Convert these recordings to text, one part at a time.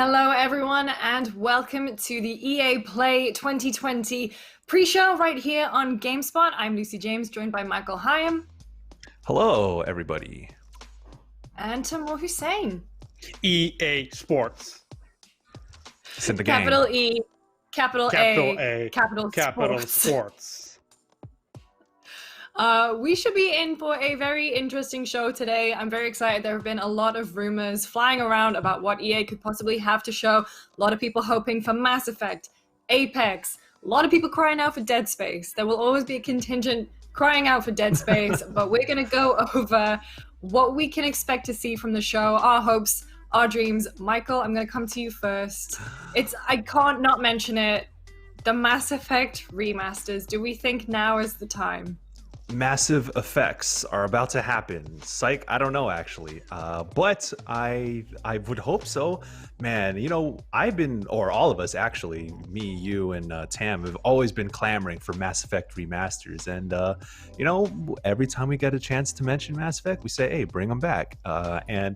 Hello, everyone, and welcome to the EA Play 2020 pre-show right here on GameSpot. I'm Lucy James, joined by Michael Hyam. Hello, everybody. And Timur Hussein. EA Sports. It's in the game. Capital E, capital A, capital Sports. We should be in for a very interesting show today. I'm very excited. There have been a lot of rumors flying around about what EA could possibly have to show. A lot of people hoping for Mass Effect, Apex, a lot of people crying out for Dead Space. There will always be a contingent crying out for Dead Space, but we're going to go over what we can expect to see from the show, our hopes, our dreams. Michael, I'm going to come to you first. I can't not mention it. The Mass Effect remasters. Do we think now is the time? Massive effects are about to happen. Psych, I don't know actually, but I would hope so. Man, you know, all of us actually, me, you, and Tam have always been clamoring for Mass Effect remasters, and you know, every time we get a chance to mention Mass Effect, we say, hey, bring them back. And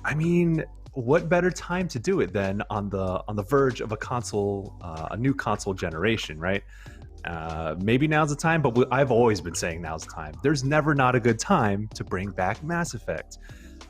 I mean, what better time to do it than on the verge of a new console generation, right? Maybe now's the time, but I've always been saying now's the time. There's never not a good time to bring back Mass Effect.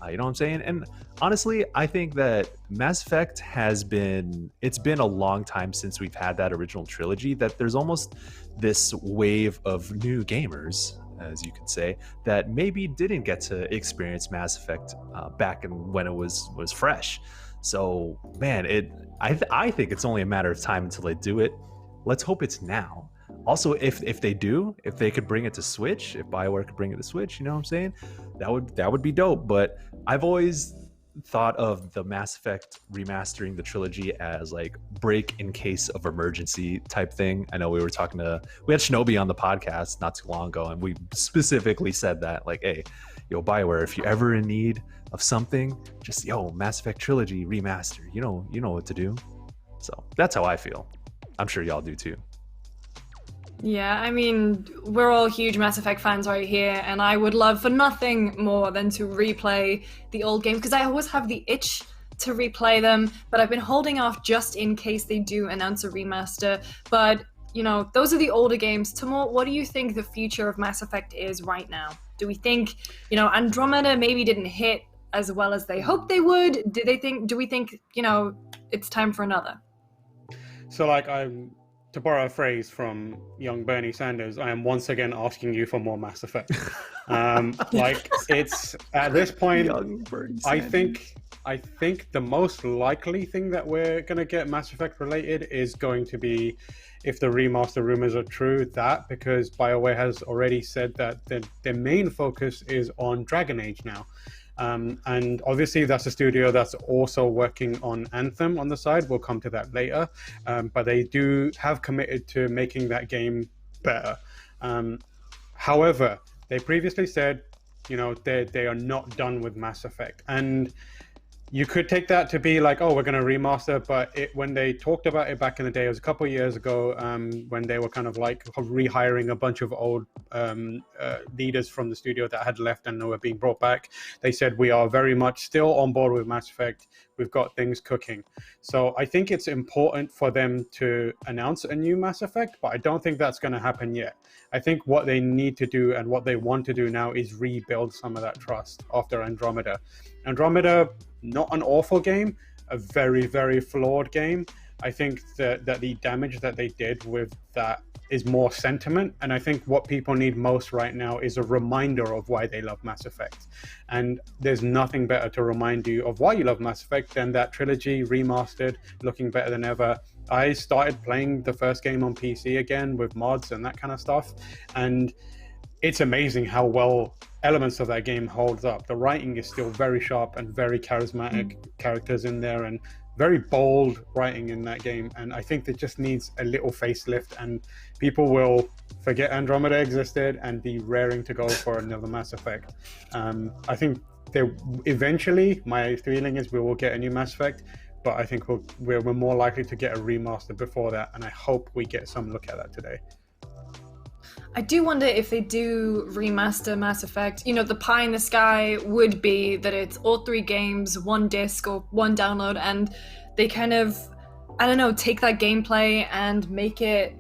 You know what I'm saying? And honestly, I think that Mass Effect it's been a long time since we've had that original trilogy, that there's almost this wave of new gamers, as you could say, that maybe didn't get to experience Mass Effect back when it was fresh. So man, I think it's only a matter of time until they do it. Let's hope it's now. Also, if they could bring it to Switch, if BioWare could bring it to Switch, you know what I'm saying? That would be dope. But I've always thought of the Mass Effect remastering the trilogy as like break in case of emergency type thing. I know we had Shinobi on the podcast not too long ago, and we specifically said that, like, hey, yo, BioWare, if you're ever in need of something, just Mass Effect trilogy remaster. You know what to do. So that's how I feel. I'm sure y'all do too. Yeah, I mean, we're all huge Mass Effect fans right here, and I would love for nothing more than to replay the old games, because I always have the itch to replay them, but I've been holding off just in case they do announce a remaster. But, you know, those are the older games. Timur, what do you think the future of Mass Effect is right now? Do we think, you know, Andromeda maybe didn't hit as well as they hoped they would? Do we think, you know, it's time for another? So, like, to borrow a phrase from young Bernie Sanders, I am once again asking you for more Mass Effect. Like, it's at this point, I think the most likely thing that we're gonna get Mass Effect related is going to be, if the remaster rumors are true, because BioWare has already said that their main focus is on Dragon Age now. And obviously that's a studio that's also working on Anthem on the side. We'll come to that later. But they do have committed to making that game better. However, they previously said, you know, they are not done with Mass Effect. And you could take that to be like, oh, we're going to remaster, but when they talked about it back in the day, it was a couple of years ago, when they were kind of like rehiring a bunch of old leaders from the studio that had left and were being brought back. They said, we are very much still on board with Mass Effect. We've got things cooking. So I think it's important for them to announce a new Mass Effect, but I don't think that's going to happen yet. I think what they need to do and what they want to do now is rebuild some of that trust after Andromeda. Andromeda, not an awful game, a very, very flawed game. I think that the damage that they did with that is more sentiment, and I think what people need most right now is a reminder of why they love Mass Effect. And there's nothing better to remind you of why you love Mass Effect than that trilogy remastered, looking better than ever. I started playing the first game on PC again with mods and that kind of stuff, and it's amazing how well elements of that game holds up. The writing is still very sharp and very charismatic characters in there, and very bold writing in that game. And I think it just needs a little facelift, and people will forget Andromeda existed and be raring to go for another Mass Effect. I think eventually, my feeling is we will get a new Mass Effect, but I think we're more likely to get a remaster before that, and I hope we get some look at that today. I do wonder if they do remaster Mass Effect, you know, the pie in the sky would be that it's all three games, one disc or one download, and they kind of, I don't know, take that gameplay and make it,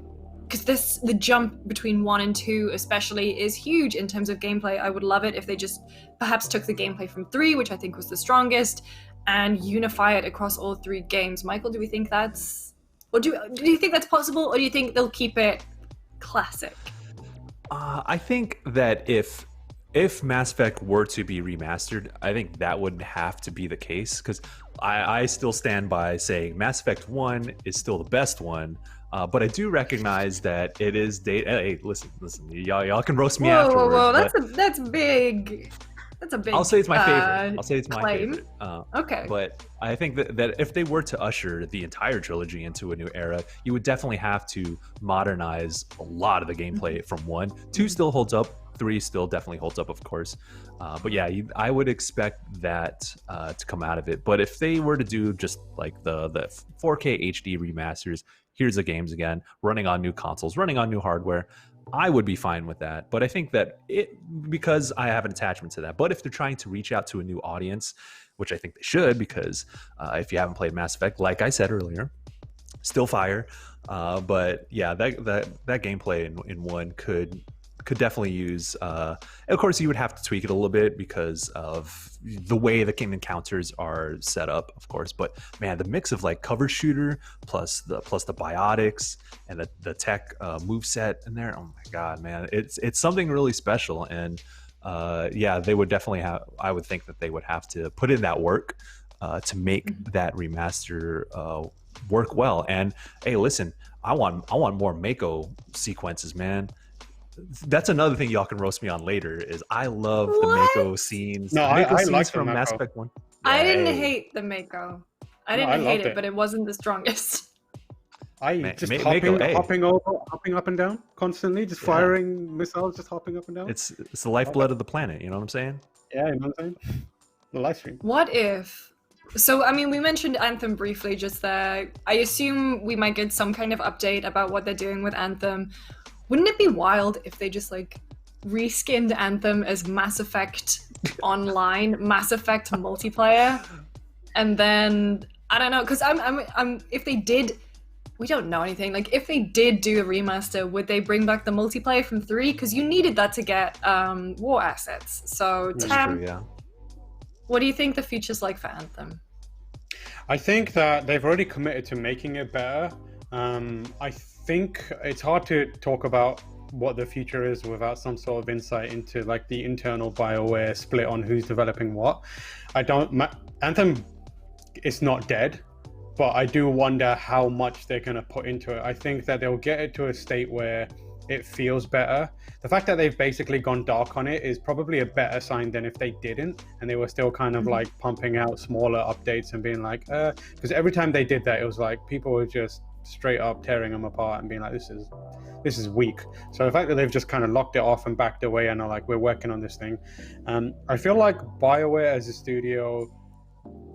because the jump between 1 and 2 especially is huge in terms of gameplay. I would love it if they just perhaps took the gameplay from 3, which I think was the strongest, and unify it across all 3 games. Michael, do we think that's, or do you think that's possible, or do you think they'll keep it classic? I think that if Mass Effect were to be remastered, I think that would have to be the case, because I still stand by saying Mass Effect 1 is still the best one. But I do recognize that it is date. Hey, listen, y'all can roast me afterwards. Whoa! That's big. That's a big. I'll say it's my favorite. I'll say it's my claim. favorite. Okay. But I think that if they were to usher the entire trilogy into a new era, you would definitely have to modernize a lot of the gameplay from 1. 2 still holds up. 3 still definitely holds up, of course. But yeah, I would expect that to come out of it. But if they were to do just like the 4K HD remasters, here's the games again, running on new consoles, running on new hardware, I would be fine with that. But I think that because I have an attachment to that. But if they're trying to reach out to a new audience, which I think they should, because if you haven't played Mass Effect, like I said earlier, still fire. But yeah, that gameplay in 1 could definitely use, of course you would have to tweak it a little bit because of the way the game encounters are set up, of course. But man, the mix of like cover shooter plus the biotics and the tech move set in there, oh my god, man, it's something really special. And yeah, they would definitely I would think that they would have to put in that work to make that remaster work well. And hey, listen, I want more Mako sequences, man. That's another thing y'all can roast me on later. Is I love the Mako scenes. No, Mako I scenes like from Mass Effect 1. I didn't hate the Mako. I didn't hate it, but it wasn't the strongest. Just hopping up and down constantly, just firing missiles, just hopping up and down. It's the lifeblood of the planet. You know what I'm saying? Yeah, you know what I'm saying. The live stream. What if? So, I mean, we mentioned Anthem briefly just there. I assume we might get some kind of update about what they're doing with Anthem. Wouldn't it be wild if they just like reskinned Anthem as Mass Effect Online, Mass Effect multiplayer, and then I don't know, because I'm if they did, we don't know anything. Like if they did do a remaster, would they bring back the multiplayer from 3? Because you needed that to get war assets. So Tam, true, yeah. What do you think the future's like for Anthem? I think that they've already committed to making it better. I think it's hard to talk about what the future is without some sort of insight into like the internal BioWare split on who's developing what. Anthem is not dead, but I do wonder how much they're going to put into it. I think that they'll get it to a state where it feels better. The fact that they've basically gone dark on it is probably a better sign than if they didn't and they were still kind of like pumping out smaller updates and being like, because every time they did that, it was like people were just straight up tearing them apart and being like, this is weak. So the fact that they've just kind of locked it off and backed away and are like, we're working on this thing. I feel like BioWare as a studio,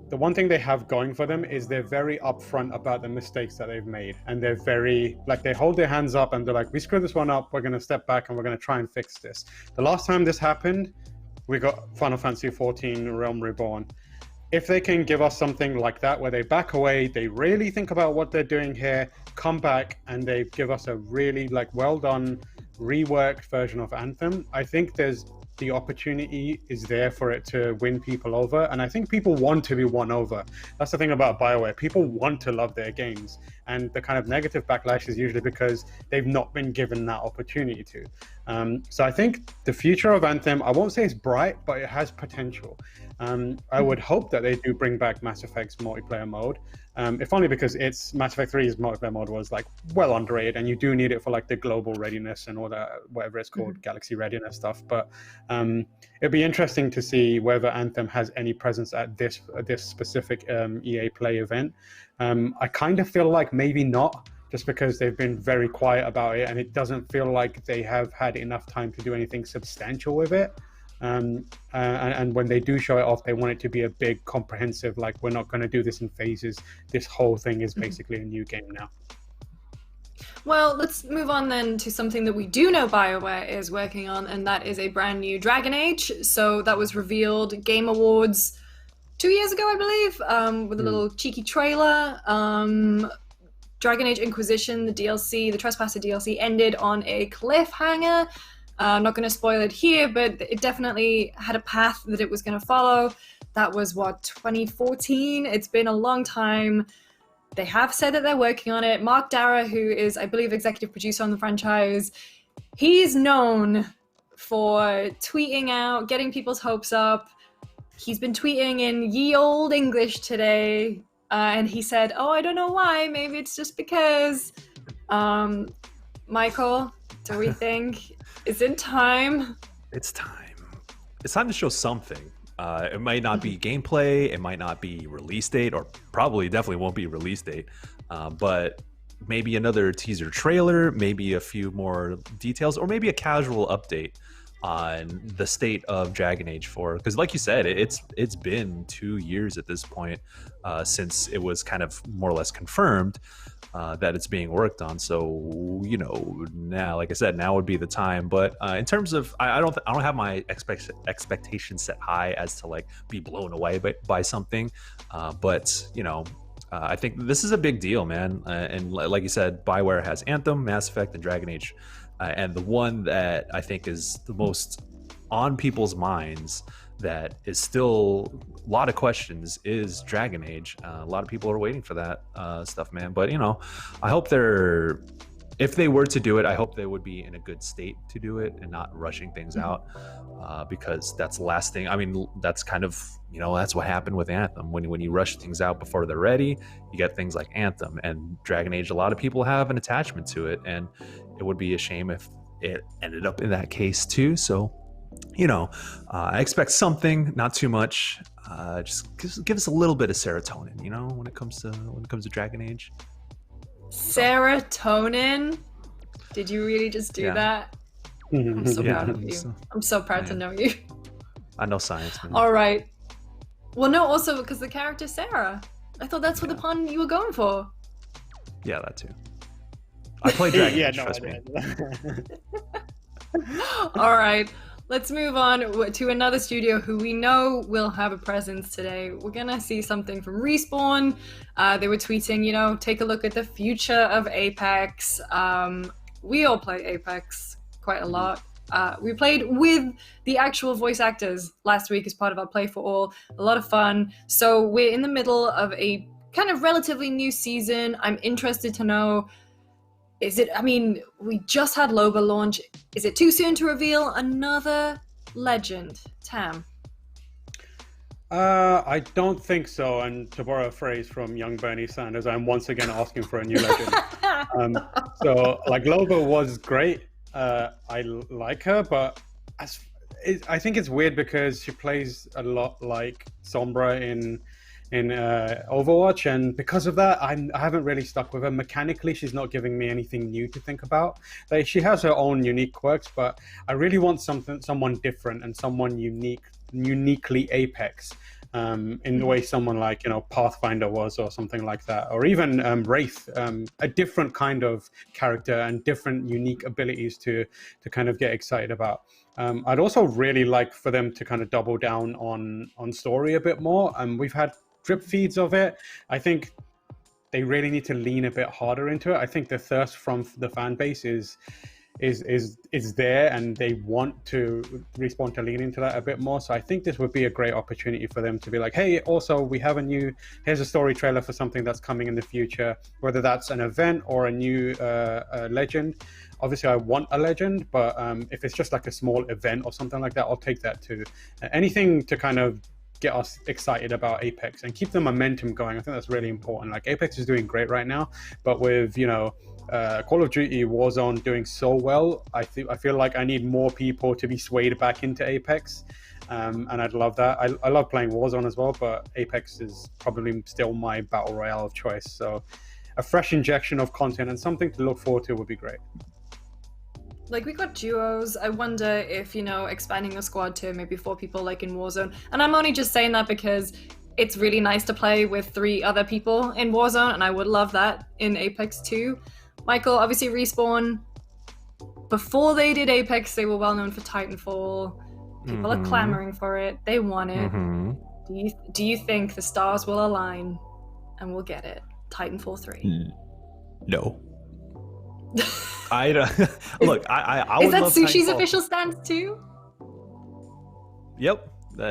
the one thing they have going for them is they're very upfront about the mistakes that they've made. And they're very, like, they hold their hands up and they're like, we screwed this one up, we're going to step back and we're going to try and fix this. The last time this happened, we got Final Fantasy XIV Realm Reborn. If they can give us something like that, where they back away, they really think about what they're doing here, come back, and they give us a really like well done, reworked version of Anthem, I think the opportunity is there for it to win people over. And I think people want to be won over. That's the thing about BioWare. People want to love their games. And the kind of negative backlash is usually because they've not been given that opportunity to. So I think the future of Anthem, I won't say it's bright, but it has potential. I would hope that they do bring back Mass Effect's multiplayer mode. If only because Mass Effect 3's multiplayer mode was like well underrated, and you do need it for like the global readiness and all that, whatever it's called, galaxy readiness stuff. But it'd be interesting to see whether Anthem has any presence at this specific EA Play event. I kind of feel like maybe not, just because they've been very quiet about it, and it doesn't feel like they have had enough time to do anything substantial with it. And when they do show it off, they want it to be a big, comprehensive, like, we're not going to do this in phases. This whole thing is basically a new game now. Well, let's move on then to something that we do know BioWare is working on, and that is a brand new Dragon Age. So that was revealed, Game Awards. 2 years ago, I believe, with a little cheeky trailer. Dragon Age Inquisition, the DLC, the Trespasser DLC, ended on a cliffhanger. I'm not going to spoil it here, but it definitely had a path that it was going to follow. That was, 2014? It's been a long time. They have said that they're working on it. Mark Dara, who is, I believe, executive producer on the franchise, he's known for tweeting out, getting people's hopes up. He's been tweeting in ye old English today, and he said, "Oh, I don't know why. Maybe it's just because." Michael, do we think is it time? It's time. It's time to show something. It might not be gameplay. It might not be release date, or probably definitely won't be release date. But maybe another teaser trailer, maybe a few more details, or maybe a casual update on the state of Dragon Age 4, because like you said, it's been 2 years at this point since it was kind of more or less confirmed that it's being worked on. So now, like I said, now would be the time. But in terms of, I don't have my expectations set high as to like be blown away by something, but I think this is a big deal, man. And like you said, BioWare has Anthem, Mass Effect, and Dragon Age. And the one that I think is the most on people's minds that is still a lot of questions is Dragon Age. A lot of people are waiting for that stuff, man. But, I hope if they were to do it, I hope they would be in a good state to do it and not rushing things out, because that's the last thing. I mean, that's kind of, that's what happened with Anthem. When you rush things out before they're ready, you get things like Anthem and Dragon Age. A lot of people have an attachment to it, and it would be a shame if it ended up in that case too. So, I expect something, not too much. Just give us a little bit of serotonin, when it comes to Dragon Age. Serotonin? Did you really just do that? I'm so proud of you. I'm so proud to know you. I know science, man. All right. Well, no, also because the character Sarah. I thought that's what the pun you were going for. Yeah, that too. I play Dragon Age, trust me. All right. Let's move on to another studio who we know will have a presence today. We're going to see something from Respawn. They were tweeting, take a look at the future of Apex. We all play Apex quite a lot. We played with the actual voice actors last week as part of our Play for All. A lot of fun. So we're in the middle of a kind of relatively new season. I'm interested to know, we just had Loba launch. Is it too soon to reveal another legend, Tam? I don't think so. And to borrow a phrase from young Bernie Sanders, I'm once again asking for a new legend. So, Loba was great. I like her, but I think it's weird because she plays a lot like Sombra in Overwatch, and because of that, I haven't really stuck with her. Mechanically, she's not giving me anything new to think about. She has her own unique quirks, but I really want someone different and someone uniquely Apex, in the way someone like Pathfinder was, or something like that, or even Wraith, a different kind of character and different unique abilities to kind of get excited about. I'd also really like for them to kind of double down on story a bit more. We've had drip feeds of it. I think they really need to lean a bit harder into it. I think the thirst from the fan base is there, and they want to Respawn to lean into that a bit more. So I think this would be a great opportunity for them to be like, hey, also we have here's a story trailer for something that's coming in the future, whether that's an event or a new legend. Obviously I want a legend, but if it's just like a small event or something like that, I'll take that too. Anything to kind of get us excited about Apex and keep the momentum going. I think that's really important. Apex is doing great right now, but with Call of Duty Warzone doing so well, I feel like I need more people to be swayed back into Apex, and I'd love that. I love playing Warzone as well, but Apex is probably still my battle royale of choice. So a fresh injection of content and something to look forward to would be great. We got duos. I wonder if, expanding the squad to maybe 4 people like in Warzone. And I'm only just saying that because it's really nice to play with 3 other people in Warzone, and I would love that in Apex too. Michael, obviously Respawn, before they did Apex, they were well known for Titanfall. People are clamoring for it. They want it. Do you think the stars will align and we'll get it? Titanfall 3. No. I look. I Is would that love Sushi's Titanfall. official stance too? Yep.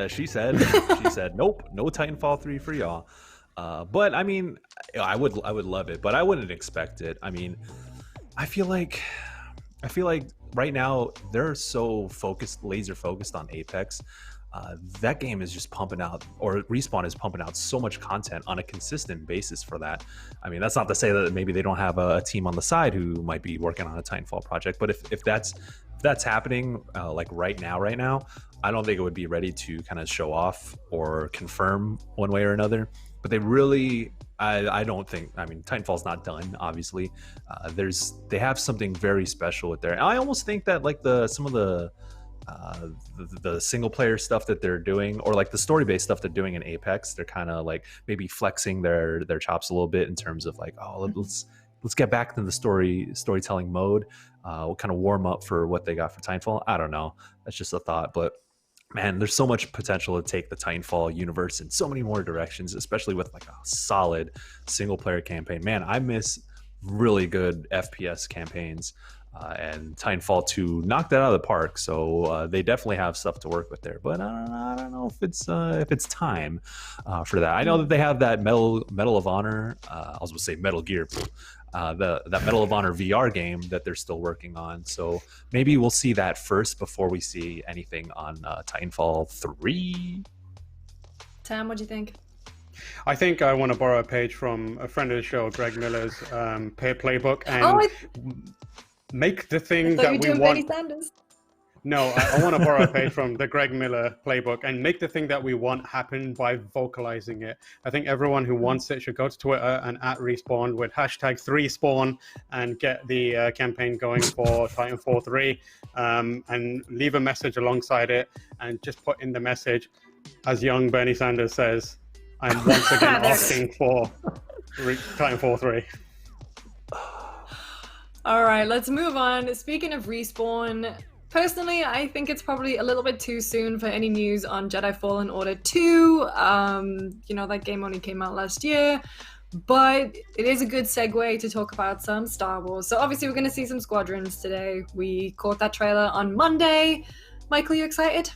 She said. She said nope. No Titanfall 3 for y'all. But I mean, I would love it, but I wouldn't expect it. I mean, I feel like right now they're so laser focused on Apex. That game is just pumping out, or Respawn is pumping out so much content on a consistent basis for that. I mean, that's not to say that maybe they don't have a team on the side who might be working on a Titanfall project, but if that's happening like right now, I don't think it would be ready to kind of show off or confirm one way or another. But they really, I don't think. I mean, Titanfall's not done, obviously. They have something very special with there. And I almost think that like some of the single player stuff that they're doing, or like the story based stuff they're doing in Apex, they're kind of like maybe flexing their chops a little bit in terms of like, oh, let's get back to the storytelling mode. We'll kind of warm up for what they got for Titanfall. I don't know. That's just a thought, but man, there's so much potential to take the Titanfall universe in so many more directions, especially with like a solid single player campaign. Man, I miss really good FPS campaigns. And Titanfall 2 knocked that out of the park, so they definitely have stuff to work with there. But I don't know if it's time for that. I know that they have that Medal of Honor. I was going to say Metal Gear, that Medal of Honor VR game that they're still working on. So maybe we'll see that first before we see anything on Titanfall 3. Tam, what do you think? I think I want to borrow a page from a friend of the show, Greg Miller's playbook, and make the thing that we want. No, I want to borrow a page from the Greg Miller playbook and make the thing that we want happen by vocalizing it. I think everyone who wants it should go to Twitter and @Respawn with #3Spawn and get the campaign going for Titanfall 3, and leave a message alongside it and just put in the message, as young Bernie Sanders says, I'm once again asking for Titanfall 3. All right, let's move on. Speaking of Respawn, personally, I think it's probably a little bit too soon for any news on Jedi Fallen Order 2. You know, that game only came out last year, but it is a good segue to talk about some Star Wars. So obviously we're going to see some Squadrons today. We caught that trailer on Monday. Michael, you excited?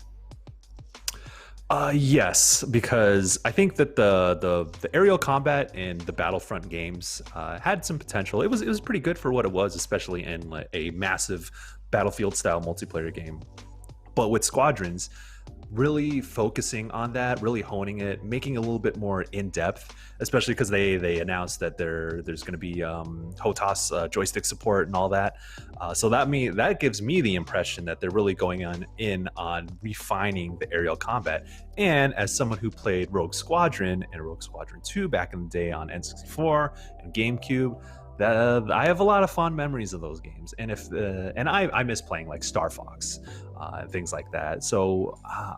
Yes, because I think that the aerial combat in the Battlefront games had some potential. It was pretty good for what it was, especially in like a massive Battlefield style multiplayer game. But with Squadrons, really focusing on that, really honing it, making it a little bit more in depth, especially because they announced that there's going to be HOTAS joystick support and all that. So that gives me the impression that they're really going in on refining the aerial combat. And as someone who played Rogue Squadron and Rogue Squadron 2 back in the day on N64 and GameCube, I have a lot of fond memories of those games, and I miss playing like Star Fox and things like that. So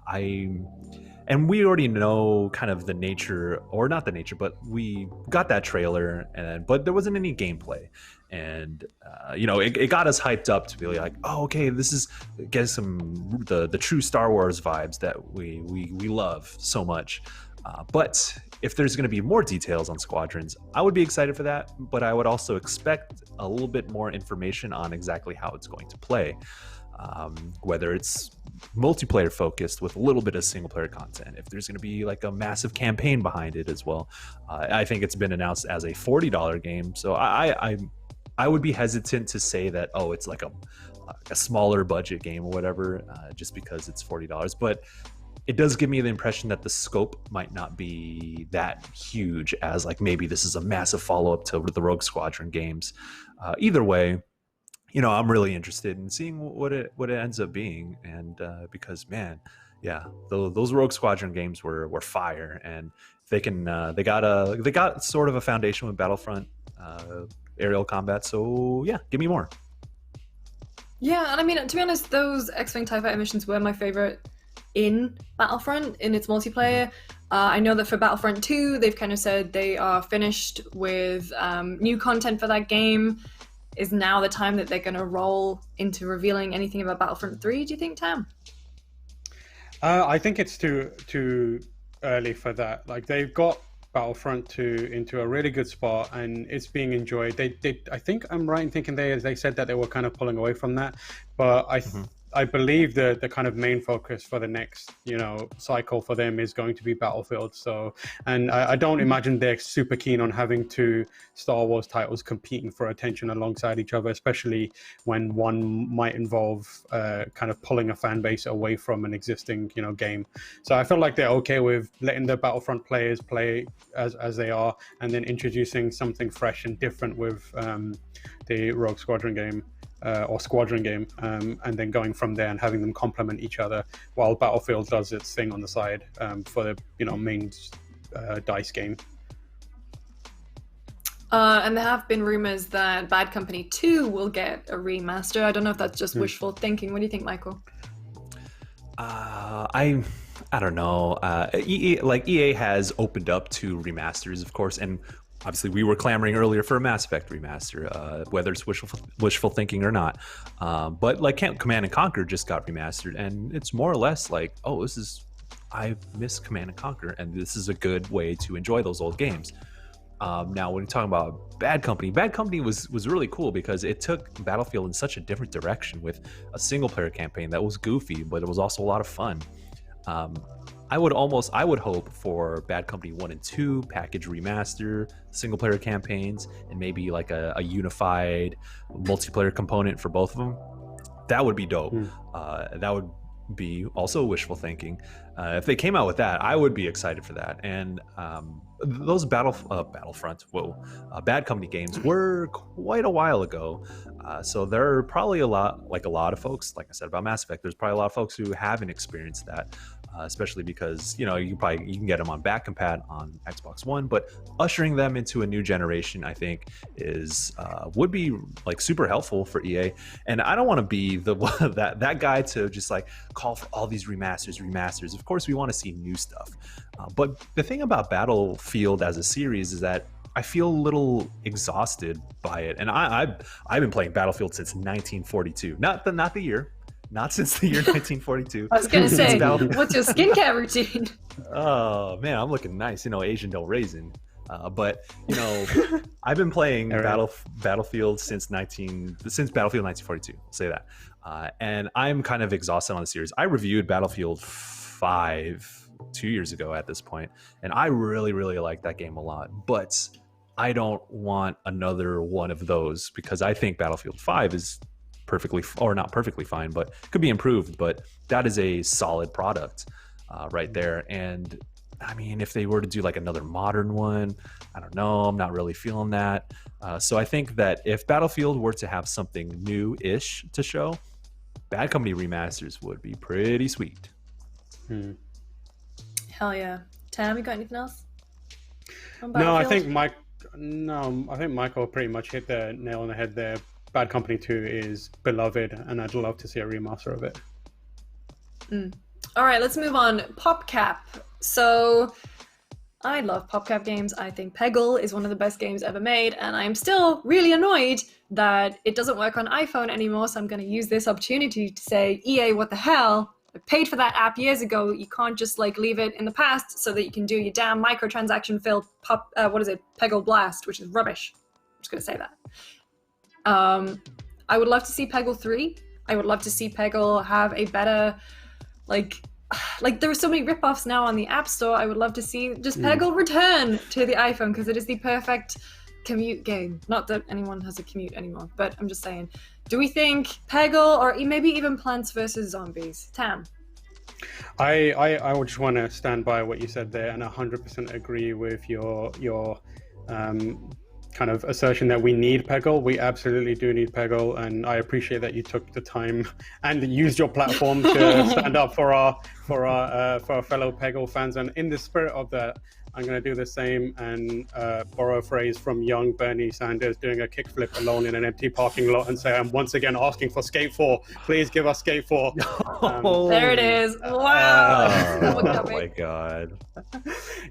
we already know kind of the nature, or not the nature, but we got that trailer, but there wasn't any gameplay, and it got us hyped up to be like, oh, okay, this is get some the true Star Wars vibes that we love so much. But if there's going to be more details on Squadrons, I would be excited for that, but I would also expect a little bit more information on exactly how it's going to play. Whether it's multiplayer focused with a little bit of single player content, if there's going to be like a massive campaign behind it as well. I think it's been announced as a $40 game, so I would be hesitant to say that, oh, it's like a smaller budget game or whatever, just because it's $40, but it does give me the impression that the scope might not be that huge as like maybe this is a massive follow-up to the Rogue Squadron games. Either way, I'm really interested in seeing what it ends up being, and because man, yeah, those Rogue Squadron games were fire, and they got sort of a foundation with Battlefront aerial combat. So yeah, give me more. Yeah, and I mean, to be honest, those X-Wing TIE Fighter missions were my favorite in Battlefront, in its multiplayer. I know that for Battlefront 2, they've kind of said they are finished with new content for that game. Is now the time that they're going to roll into revealing anything about Battlefront 3, do you think, Tam? I think it's too early for that. Like they've got Battlefront 2 into a really good spot, and it's being enjoyed. I think I'm right in thinking they said that they were kind of pulling away from that, but I believe the kind of main focus for the next cycle for them is going to be Battlefield. So, and I don't imagine they're super keen on having two Star Wars titles competing for attention alongside each other, especially when one might involve kind of pulling a fan base away from an existing game. So I feel like they're okay with letting the Battlefront players play as they are, and then introducing something fresh and different with the Rogue Squadron game. Or Squadron game, and then going from there and having them complement each other while Battlefield does its thing on the side for the main DICE game. And there have been rumors that Bad Company 2 will get a remaster. I don't know if that's just wishful thinking. What do you think, Michael? I don't know. EA has opened up to remasters, of course, and obviously, we were clamoring earlier for a Mass Effect remaster, whether it's wishful thinking or not. But like Command and Conquer just got remastered, and it's more or less like, oh, I miss Command and Conquer, and this is a good way to enjoy those old games. Now, when you're talking about Bad Company was really cool because it took Battlefield in such a different direction with a single-player campaign that was goofy, but it was also a lot of fun. I would hope for Bad Company 1 and 2 package remaster, single player campaigns, and maybe like a unified multiplayer component for both of them. That would be dope. That would be also wishful thinking. If they came out with that, I would be excited for that. And those Battlefront, Bad Company games were quite a while ago. So there are probably a lot of folks, like I said about Mass Effect, there's probably a lot of folks who haven't experienced that. Especially because you can get them on back compat on Xbox One, but ushering them into a new generation, I think, would be like super helpful for EA. And I don't want to be that guy to just like call for all these remasters. Of course, we want to see new stuff, but the thing about Battlefield as a series is that I feel a little exhausted by it, and I've been playing Battlefield since 1942, not the year. Not since the year 1942. I was going to say, what's your skincare routine? Oh, man, I'm looking nice. Asian don't raisin. But, I've been playing Battlefield since Battlefield 1942. I'll say that. And I'm kind of exhausted on the series. I reviewed Battlefield 5 2 years ago at this point, and I really, really like that game a lot. But I don't want another one of those because I think Battlefield 5 is not perfectly fine, but could be improved. But that is a solid product right there. And I mean, if they were to do like another modern one, I don't know, I'm not really feeling that. So I think that if Battlefield were to have something new-ish to show, Bad Company remasters would be pretty sweet. Hell yeah. Tam, you got anything else? No, I think Michael pretty much hit the nail on the head there. Bad Company 2 is beloved, and I'd love to see a remaster of it. All right, let's move on. PopCap. So, I love PopCap games. I think Peggle is one of the best games ever made, and I'm still really annoyed that it doesn't work on iPhone anymore, so I'm going to use this opportunity to say, EA, what the hell? I paid for that app years ago. You can't just leave it in the past so that you can do your damn microtransaction-filled Peggle Blast, which is rubbish. I'm just going to say that. I would love to see Peggle 3. I would love to see Peggle have a better, there are so many ripoffs now on the App Store. I would love to see just Peggle return to the iPhone because it is the perfect commute game. Not that anyone has a commute anymore, but I'm just saying. Do we think Peggle or maybe even Plants vs. Zombies? Tam? I would just want to stand by what you said there and 100% agree with your kind of assertion that we need Peggle. We absolutely do need Peggle, and I appreciate that you took the time and used your platform to stand up for our fellow Peggle fans. And in the spirit of that, I'm going to do the same and borrow a phrase from young Bernie Sanders doing a kickflip alone in an empty parking lot and say, I'm once again asking for Skate 4. Please give us Skate 4. There it is. Wow. Oh my God.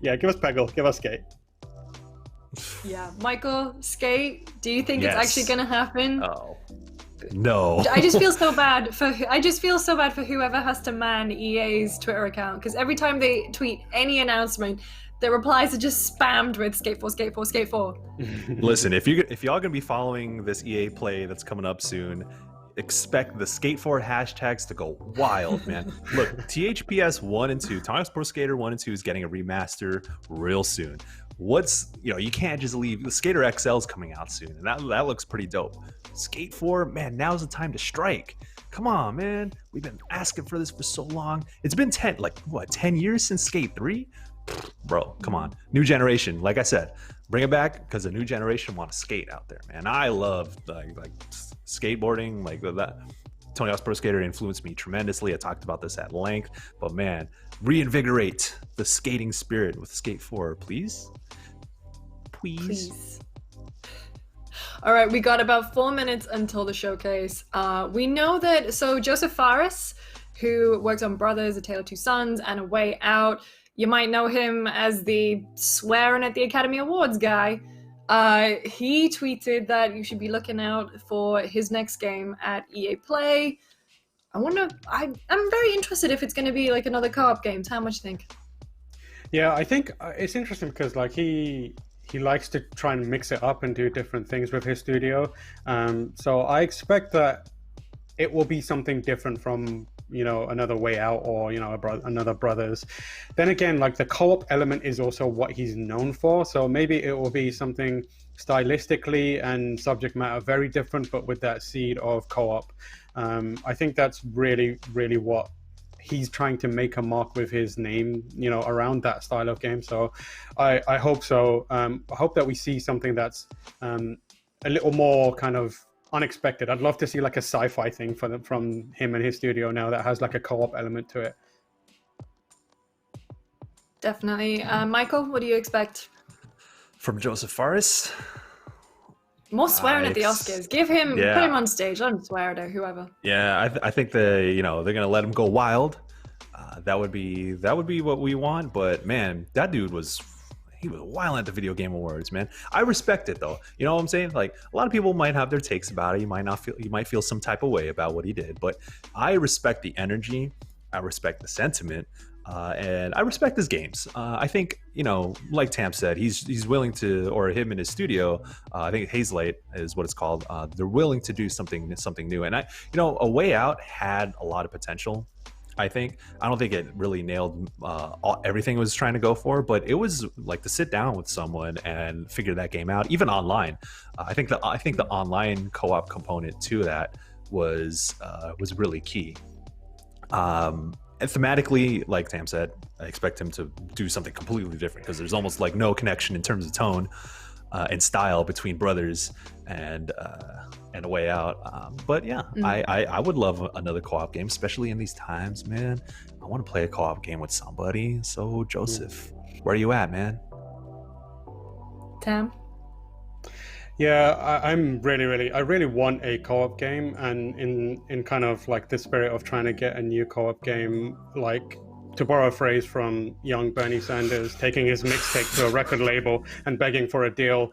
Yeah, give us Peggle. Give us Skate. Yeah, Michael, Skate, do you think it's actually going to happen? Oh, No. I just feel so bad for whoever has to man EA's Twitter account, because every time they tweet any announcement, their replies are just spammed with Skate 4, Skate 4, Skate 4. Listen, if y'all gonna be following this EA play that's coming up soon, expect the Skate 4 hashtags to go wild, man. Look, THPS 1 and 2, Tonic Pro Skater 1 and 2 is getting a remaster real soon. You can't just leave. The Skater XL is coming out soon, and that looks pretty dope. Skate 4, man, now's the time to strike. Come on, man. We've been asking for this for so long. It's been 10 years since Skate 3? Bro, come on. New generation, like I said, bring it back, because the new generation want to skate out there, man. I love like skateboarding, like that. Tony Hawk's Pro Skater influenced me tremendously. I talked about this at length, but man, reinvigorate the skating spirit with Skate 4, please. Please. All right, we got about 4 minutes until the showcase. We know that, so Joseph Fares, who works on Brothers, A Tale of Two Sons, and A Way Out, you might know him as the swearing at the Academy Awards guy. He tweeted that you should be looking out for his next game at EA Play. I'm very interested if it's going to be like another co-op game. How much do you think? Yeah, I think it's interesting because like he likes to try and mix it up and do different things with his studio. So I expect that it will be something different from, another Way Out or, another Brothers. Then again, like the co-op element is also what he's known for. So maybe it will be something stylistically and subject matter very different, but with that seed of co-op. I think that's really, really what he's trying to make a mark with his name, around that style of game. So I hope so. I hope that we see something that's a little more kind of unexpected. I'd love to see like a sci-fi thing from him and his studio now that has like a co-op element to it. Definitely. Michael, what do you expect? From Joseph Fares? More swearing at the Oscars. Put him on stage. Let him swear at whoever. Yeah, I think they're gonna let him go wild. That would be what we want. But man, that dude was wild at the Video Game Awards, man. I respect it though. You know what I'm saying? Like a lot of people might have their takes about it. You might feel some type of way about what he did, but I respect the energy. I respect the sentiment. And I respect his games. I think, like Tam said, he's willing to, or him in his studio, I think Hazelight is what it's called. They're willing to do something new. And A Way Out had a lot of potential. I don't think it really nailed everything it was trying to go for, but it was like to sit down with someone and figure that game out, even online. I think the online co-op component to that was really key. And thematically, like Tam said, I expect him to do something completely different because there's almost like no connection in terms of tone and style between Brothers and A Way Out. But yeah, I would love another co-op game, especially in these times, man. I want to play a co-op game with somebody. So Joseph, where are you at, man? Tam? Yeah, I really want a co-op game, and in kind of like the spirit of trying to get a new co-op game, like to borrow a phrase from young Bernie Sanders, taking his mixtape to a record label and begging for a deal.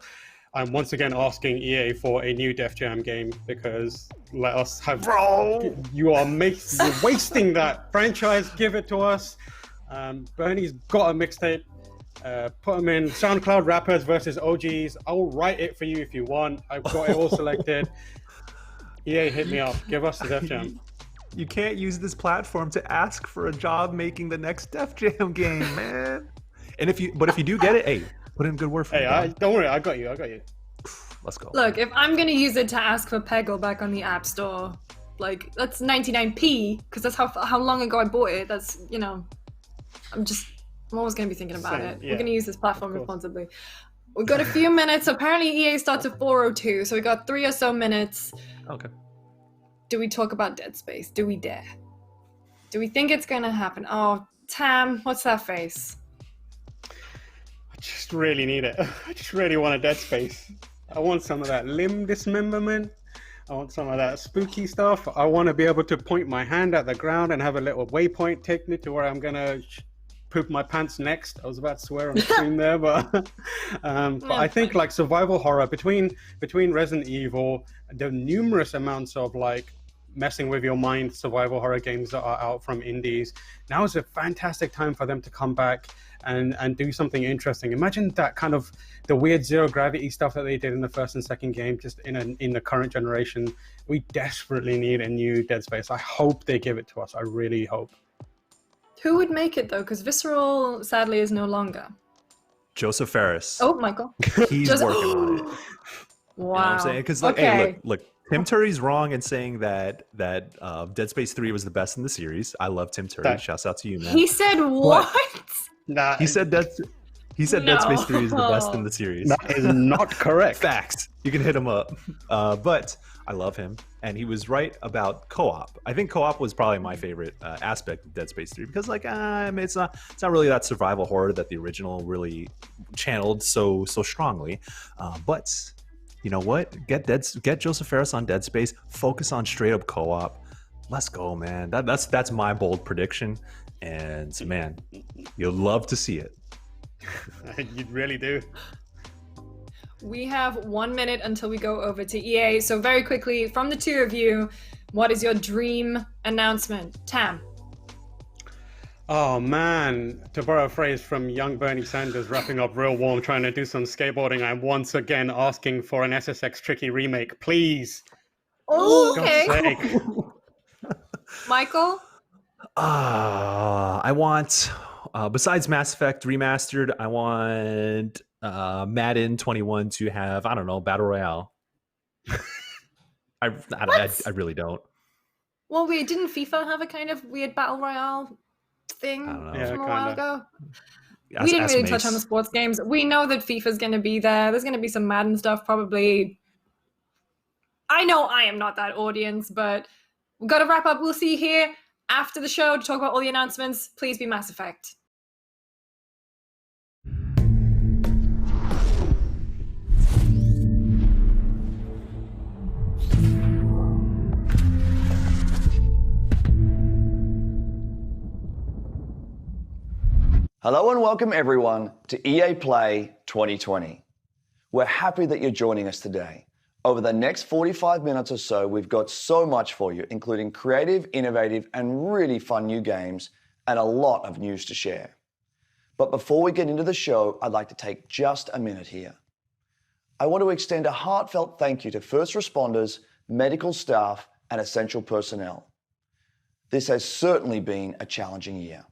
I'm once again asking EA for a new Def Jam game because let us have. Bro, you're wasting that franchise. Give it to us. Bernie's got a mixtape. Put them in SoundCloud rappers versus OGs. I'll write it for you if you want. I've got it all selected. EA, hit me up. Give us the Def Jam. You can't use this platform to ask for a job making the next Def Jam game, man. And if you do get it, hey, put in a good word for me. Don't worry, I got you. Let's go. Look, if I'm gonna use it to ask for Peggle back on the App Store, like that's 99p because that's how long ago I bought it. That's I'm always going to be thinking about it. Yeah. We're going to use this platform responsibly. We've got a few minutes. Apparently EA starts at 4:02, so we got 3 or so minutes. Okay. Do we talk about Dead Space? Do we dare? Do we think it's going to happen? Oh, Tam, what's that face? I just really need it. I just really want a Dead Space. I want some of that limb dismemberment. I want some of that spooky stuff. I want to be able to point my hand at the ground and have a little waypoint take me to where I'm going to poop my pants next. I was about to swear on stream there, but I think like survival horror between Resident Evil, the numerous amounts of like messing with your mind survival horror games that are out from indies, now is a fantastic time for them to come back and do something interesting. Imagine that kind of the weird zero gravity stuff that they did in the first and second game, just in the current generation. We desperately need a new Dead Space. I hope they give it to us. I really hope. Who would make it though? Because Visceral sadly is no longer. Joseph Ferris. Oh, Michael. He's working on it. Wow. You know what I'm saying? Because like, hey, look, Tim Curry's wrong in saying that Dead Space 3 was the best in the series. I love Tim Curry. Shouts out to you, man. He said what? Nah, he said Dead Space 3 is the best in the series. That is not correct. Facts. You can hit him up. But I love him, and he was right about co-op. I think co-op was probably my favorite aspect of Dead Space 3 because, like, I mean, it's not really that survival horror that the original really channeled so strongly. But you know what? Get Joseph Ferris on Dead Space. Focus on straight up co-op. Let's go, man. That's my bold prediction, and man, you'll love to see it. You really do. We have 1 minute until we go over to EA. So very quickly, from the two of you, what is your dream announcement? Tam. Oh man, to borrow a phrase from young Bernie Sanders wrapping up real warm trying to do some skateboarding, I'm once again asking for an SSX Tricky remake, please. Oh, okay. Michael? I want, besides Mass Effect Remastered, I want Madden 21 to have, I don't know, Battle Royale. I really don't. Well, wait, didn't FIFA have a kind of weird Battle Royale thing from a while ago? We didn't really touch on the sports games. We know that FIFA's going to be there. There's going to be some Madden stuff probably. I know I am not that audience, but we've got to wrap up. We'll see you here after the show to talk about all the announcements. Please be Mass Effect. Hello and welcome everyone to EA Play 2020. We're happy that you're joining us today. Over the next 45 minutes or so, we've got so much for you, including creative, innovative, and really fun new games, and a lot of news to share. But before we get into the show, I'd like to take just a minute here. I want to extend a heartfelt thank you to first responders, medical staff, and essential personnel. This has certainly been a challenging year.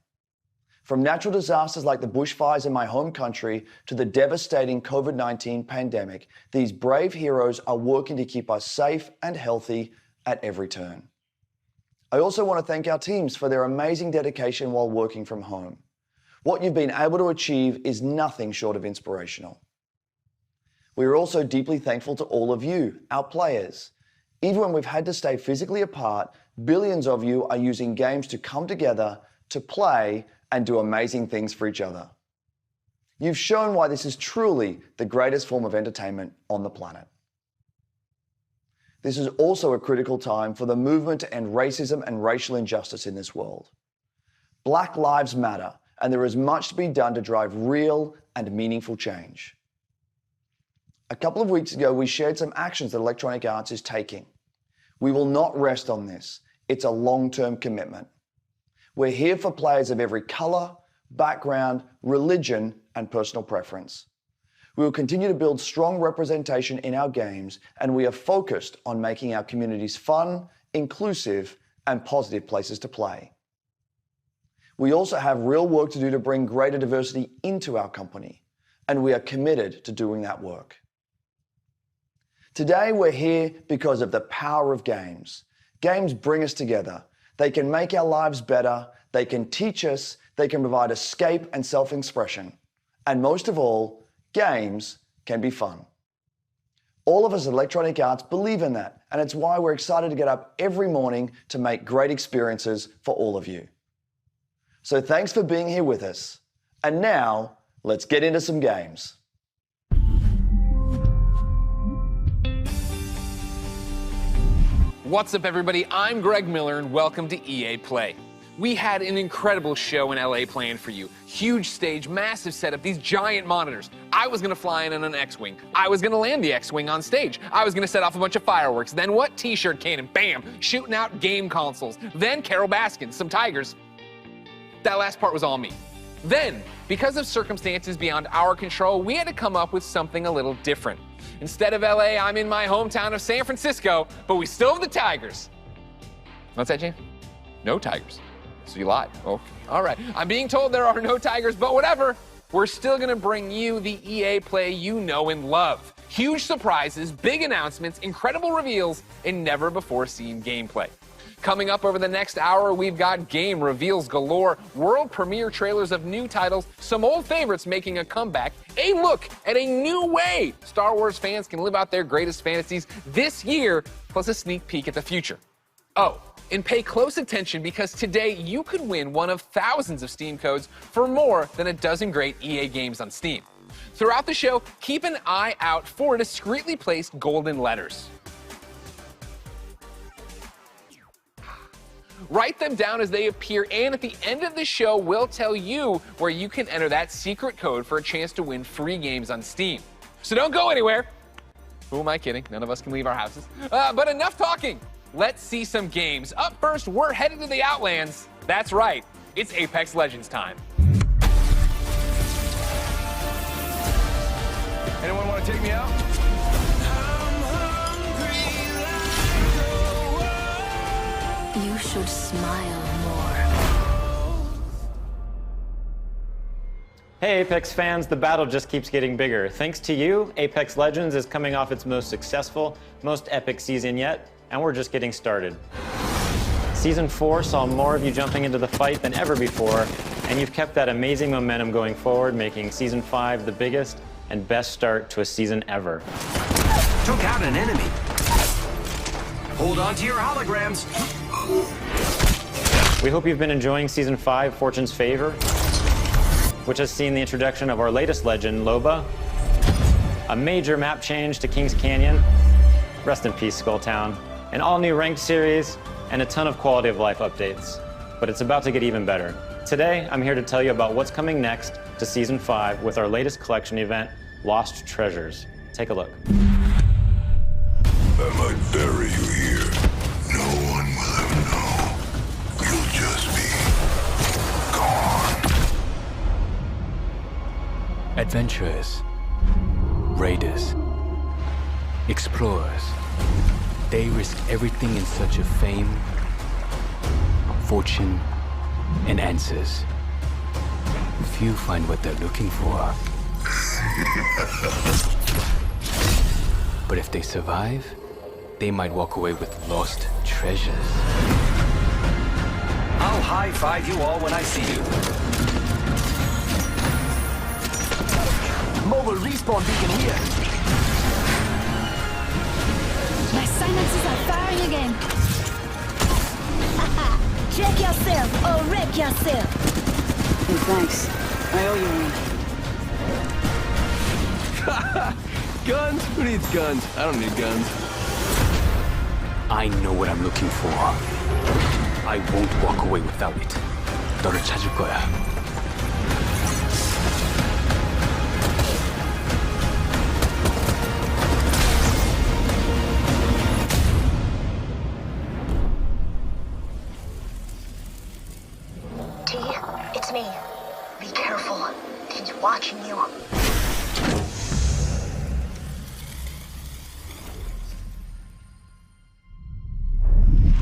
From natural disasters like the bushfires in my home country to the devastating COVID-19 pandemic, these brave heroes are working to keep us safe and healthy at every turn. I also want to thank our teams for their amazing dedication while working from home. What you've been able to achieve is nothing short of inspirational. We are also deeply thankful to all of you, our players. Even when we've had to stay physically apart, billions of you are using games to come together, to play, and do amazing things for each other. You've shown why this is truly the greatest form of entertainment on the planet. This is also a critical time for the movement to end racism and racial injustice in this world. Black lives matter, and there is much to be done to drive real and meaningful change. A couple of weeks ago, we shared some actions that Electronic Arts is taking. We will not rest on this. It's a long-term commitment. We're here for players of every color, background, religion, and personal preference. We will continue to build strong representation in our games, and we are focused on making our communities fun, inclusive, and positive places to play. We also have real work to do to bring greater diversity into our company, and we are committed to doing that work. Today, we're here because of the power of games. Games bring us together. They can make our lives better, they can teach us, they can provide escape and self-expression. And most of all, games can be fun. All of us at Electronic Arts believe in that, and it's why we're excited to get up every morning to make great experiences for all of you. So thanks for being here with us. And now, let's get into some games. What's up, everybody? I'm Greg Miller, and welcome to EA Play. We had an incredible show in LA planned for you. Huge stage, massive setup, these giant monitors. I was gonna fly in on an X-Wing. I was gonna land the X-Wing on stage. I was gonna set off a bunch of fireworks. Then what? T-shirt cannon, bam, shooting out game consoles. Then Carol Baskin, some tigers. That last part was all me. Then, because of circumstances beyond our control, we had to come up with something a little different. Instead of LA, I'm in my hometown of San Francisco, but we still have the tigers. What's that, James? No tigers. So you lied. Oh, all right. I'm being told there are no tigers, but whatever. We're still gonna bring you the EA play you know and love. Huge surprises, big announcements, incredible reveals, and never before seen gameplay. Coming up over the next hour, we've got game reveals galore, world premiere trailers of new titles, some old favorites making a comeback, a look at a new way Star Wars fans can live out their greatest fantasies this year, plus a sneak peek at the future. Oh, and pay close attention because today you could win one of thousands of Steam codes for more than a dozen great EA games on Steam. Throughout the show, keep an eye out for discreetly placed golden letters. Write them down as they appear, and at the end of the show, we'll tell you where you can enter that secret code for a chance to win free games on Steam. So don't go anywhere. Who am I kidding? None of us can leave our houses. But enough talking. Let's see some games. Up first, we're headed to the Outlands. That's right, it's Apex Legends time. Anyone want to take me out? You should smile more. Hey Apex fans, the battle just keeps getting bigger. Thanks to you, Apex Legends is coming off its most successful, most epic season yet, and we're just getting started. Season 4 saw more of you jumping into the fight than ever before, and you've kept that amazing momentum going forward, making Season 5 the biggest and best start to a season ever. Took out an enemy. Hold on to your holograms. We hope you've been enjoying Season 5, Fortune's Favor, which has seen the introduction of our latest legend, Loba, a major map change to Kings Canyon, rest in peace, Skulltown, an all-new ranked series, and a ton of quality of life updates. But it's about to get even better. Today, I'm here to tell you about what's coming next to Season 5 with our latest collection event, Lost Treasures. Take a look. I might bury you here. No one will ever know. You'll just be gone. Adventurers, raiders, explorers. They risk everything in search of fame, fortune, and answers. Few find what they're looking for. But if they survive, they might walk away with lost treasures. I'll high-five you all when I see you. Mobile respawn beacon here. My silences are firing again. Haha! Check yourself or wreck yourself. Hey, thanks. I owe you one. Guns? Who needs guns? I don't need guns. I know what I'm looking for. I won't walk away without it. 너를 찾을 거야. T, it's me. Be careful. He's watching you.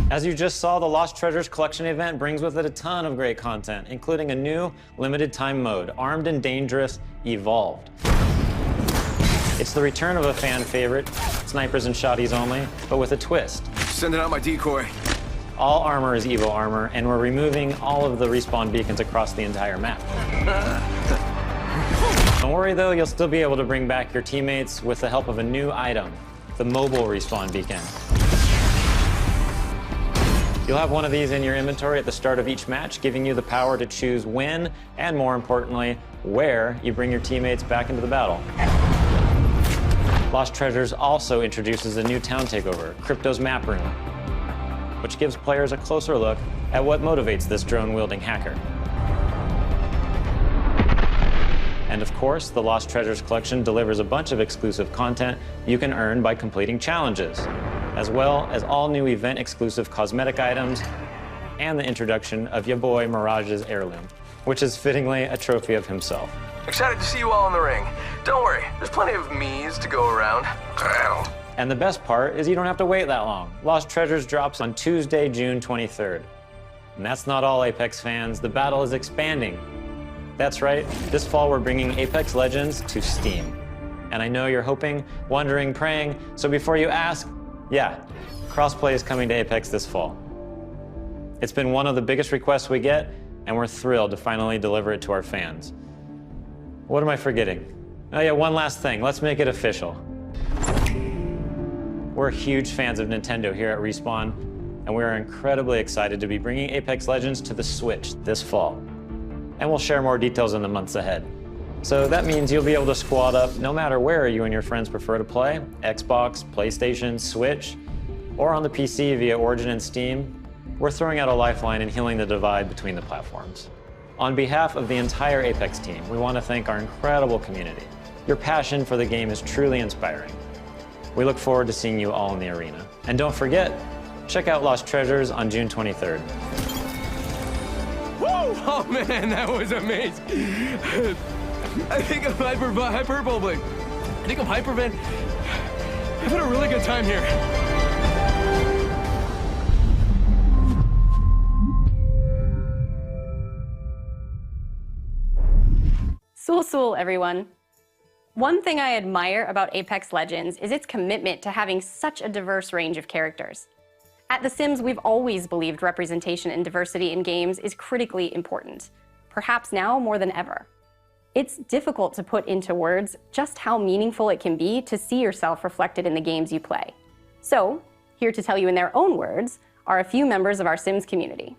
As you just saw, the Lost Treasures collection event brings with it a ton of great content, including a new limited time mode, Armed and Dangerous Evolved. It's the return of a fan favorite, snipers and shotties only, but with a twist. Sending out my decoy. All armor is Evo armor, and we're removing all of the respawn beacons across the entire map. Don't worry though, you'll still be able to bring back your teammates with the help of a new item, the mobile respawn beacon. You'll have one of these in your inventory at the start of each match, giving you the power to choose when, and more importantly, where you bring your teammates back into the battle. Lost Treasures also introduces a new town takeover, Crypto's Map Room, which gives players a closer look at what motivates this drone-wielding hacker. And of course, the Lost Treasures collection delivers a bunch of exclusive content you can earn by completing challenges, as well as all new event-exclusive cosmetic items and the introduction of your boy Mirage's heirloom, which is fittingly a trophy of himself. Excited to see you all in the ring. Don't worry, there's plenty of me's to go around. And the best part is you don't have to wait that long. Lost Treasures drops on Tuesday, June 23rd. And that's not all, Apex fans. The battle is expanding. That's right, this fall we're bringing Apex Legends to Steam. And I know you're hoping, wondering, praying, so before you ask, yeah, crossplay is coming to Apex this fall. It's been one of the biggest requests we get, and we're thrilled to finally deliver it to our fans. What am I forgetting? Oh yeah, one last thing, let's make it official. We're huge fans of Nintendo here at Respawn, and we are incredibly excited to be bringing Apex Legends to the Switch this fall. And we'll share more details in the months ahead. So that means you'll be able to squad up no matter where you and your friends prefer to play, Xbox, PlayStation, Switch, or on the PC via Origin and Steam. We're throwing out a lifeline and healing the divide between the platforms. On behalf of the entire Apex team, we want to thank our incredible community. Your passion for the game is truly inspiring. We look forward to seeing you all in the arena. And don't forget, check out Lost Treasures on June 23rd. Woo! Oh man, that was amazing. I think I'm hyperbolating. I think I'm hypervent. I've had a really good time here. Sul, everyone. One thing I admire about Apex Legends is its commitment to having such a diverse range of characters. At The Sims, we've always believed representation and diversity in games is critically important, perhaps now more than ever. It's difficult to put into words just how meaningful it can be to see yourself reflected in the games you play. So, here to tell you in their own words are a few members of our Sims community.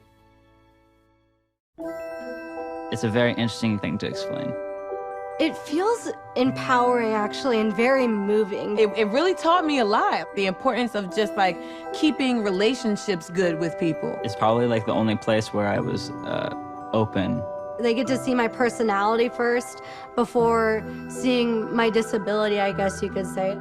It's a very interesting thing to explain. It feels empowering, actually, and very moving. It really taught me a lot. The importance of just like keeping relationships good with people. It's probably like the only place where I was open. They get to see my personality first before seeing my disability, I guess you could say.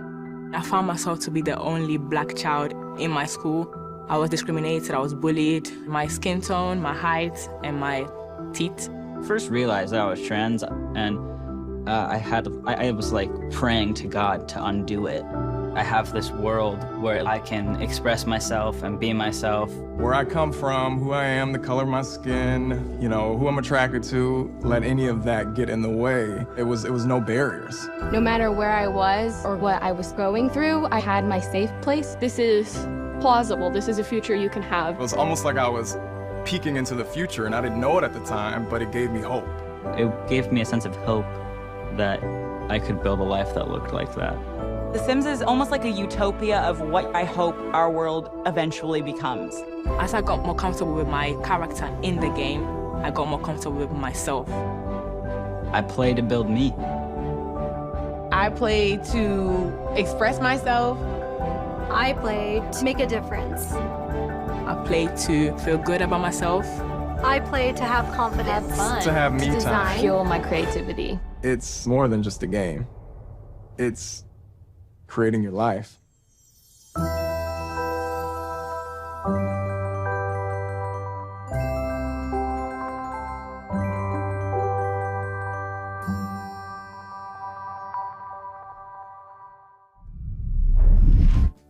I found myself to be the only black child in my school. I was discriminated, I was bullied. My skin tone, my height, and my teeth. First realized that I was trans, and I was like praying to God to undo it. I have this world where I can express myself and be myself. Where I come from, who I am, the color of my skin, you know, who I'm attracted to, let any of that get in the way. It was no barriers. No matter where I was or what I was going through, I had my safe place. This is plausible. This is a future you can have. It was almost like I was peeking into the future, and I didn't know it at the time, but it gave me hope. It gave me a sense of hope that I could build a life that looked like that. The Sims is almost like a utopia of what I hope our world eventually becomes. As I got more comfortable with my character in the game, I got more comfortable with myself. I play to build me. I play to express myself. I play to make a difference. I play to feel good about myself. I play to have confidence. Fun. To have me time. Fuel my creativity. It's more than just a game. It's creating your life.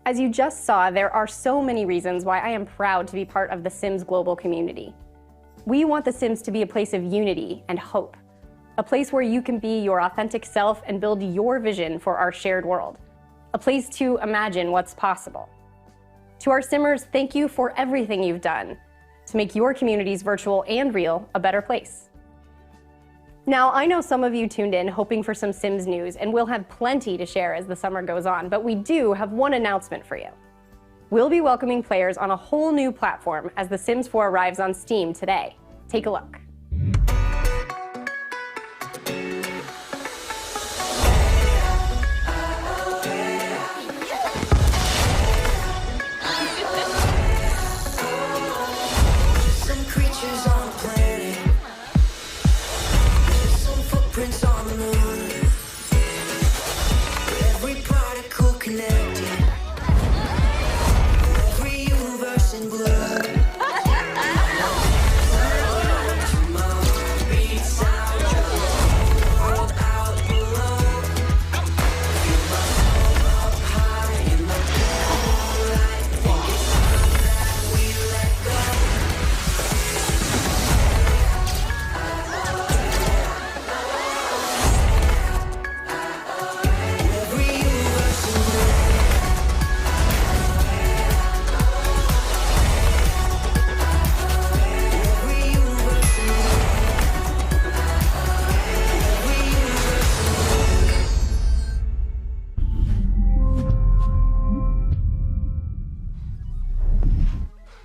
As you just saw, there are so many reasons why I am proud to be part of the Sims global community. We want the Sims to be a place of unity and hope, a place where you can be your authentic self and build your vision for our shared world, a place to imagine what's possible. To our Simmers, thank you for everything you've done to make your communities, virtual and real, a better place. Now, I know some of you tuned in hoping for some Sims news, and we'll have plenty to share as the summer goes on, but we do have one announcement for you. We'll be welcoming players on a whole new platform as The Sims 4 arrives on Steam today. Take a look. ashes on the planet. There's some footprints on the moon. Every particle connected. Every universe in blue.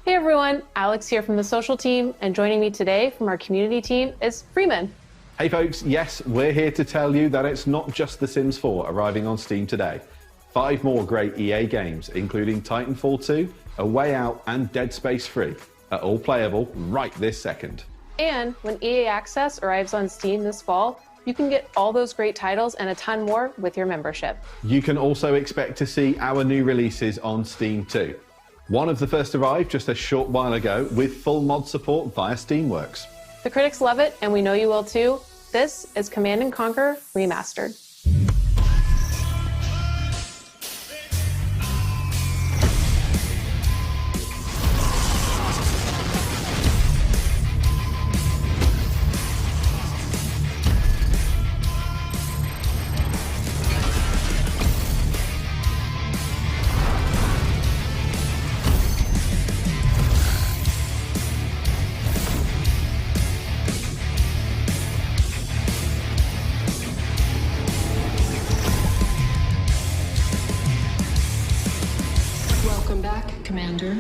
Hey everyone, Alex here from the social team, and joining me today from our community team is Freeman. Hey folks, yes, we're here to tell you that it's not just The Sims 4 arriving on Steam today. 5 more great EA games, including Titanfall 2, A Way Out, and Dead Space 3, are all playable right this second. And when EA Access arrives on Steam this fall, you can get all those great titles and a ton more with your membership. You can also expect to see our new releases on Steam too. One of the first arrived just a short while ago with full mod support via Steamworks. The critics love it, and we know you will too. This is Command & Conquer Remastered. Welcome back, Commander.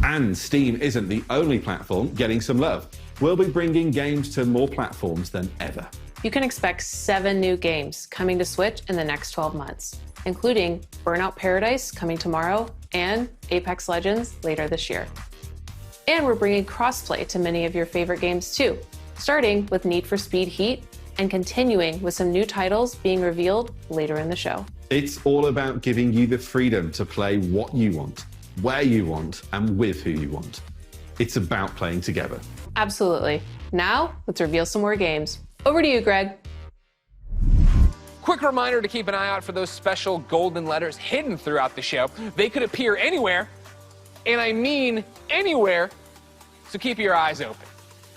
And Steam isn't the only platform getting some love. We'll be bringing games to more platforms than ever. You can expect 7 new games coming to Switch in the next 12 months, including Burnout Paradise coming tomorrow and Apex Legends later this year. And we're bringing crossplay to many of your favorite games too, starting with Need for Speed Heat and continuing with some new titles being revealed later in the show. It's all about giving you the freedom to play what you want, where you want, and with who you want. It's about playing together. Absolutely. Now, let's reveal some more games. Over to you, Greg. Quick reminder to keep an eye out for those special golden letters hidden throughout the show. They could appear anywhere, and I mean anywhere, so keep your eyes open.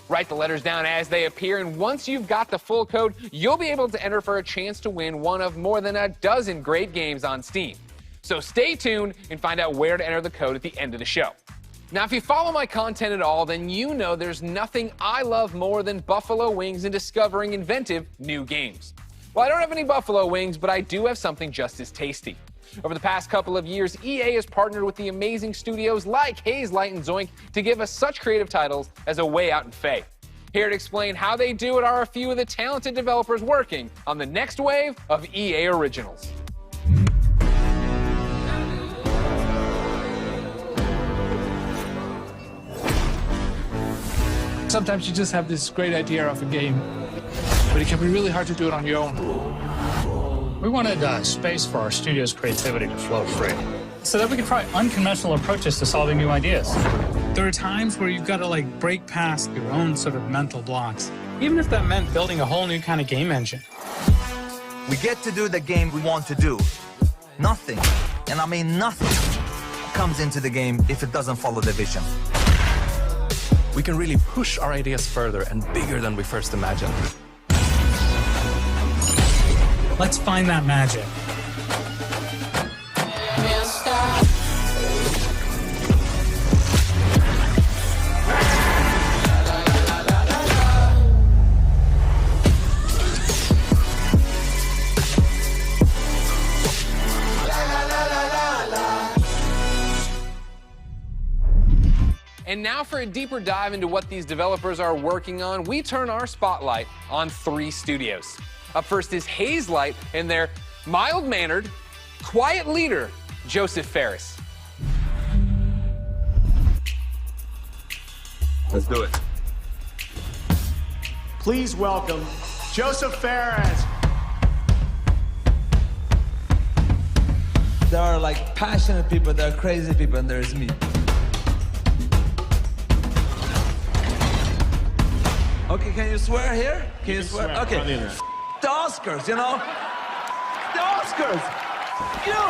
Write the letters down as they appear, and once you've got the full code, you'll be able to enter for a chance to win one of more than a dozen great games on Steam. So stay tuned and find out where to enter the code at the end of the show. Now, if you follow my content at all, then you know there's nothing I love more than buffalo wings and discovering inventive new games. Well, I don't have any buffalo wings, but I do have something just as tasty. Over the past couple of years, EA has partnered with the amazing studios like Hazelight and Zoink to give us such creative titles as A Way Out and Faye. Here to explain how they do it are a few of the talented developers working on the next wave of EA originals. Sometimes you just have this great idea of a game, but it can be really hard to do it on your own. We wanted space for our studio's creativity to flow free, so that we could try unconventional approaches to solving new ideas. There are times where you've got to break past your own sort of mental blocks, even if that meant building a whole new kind of game engine. We get to do the game we want to do. Nothing, and I mean nothing, comes into the game if it doesn't follow the vision. We can really push our ideas further and bigger than we first imagined. Let's find that magic. And now for a deeper dive into what these developers are working on, we turn our spotlight on 3 studios. Up first is Hazelight and their mild-mannered, quiet leader, Joseph Ferris. Let's do it. Please welcome Joseph Fares. There are like passionate people, there are crazy people, and there's me. Okay, can you swear here? Can you swear? Okay. The Oscars, you know? The Oscars! You!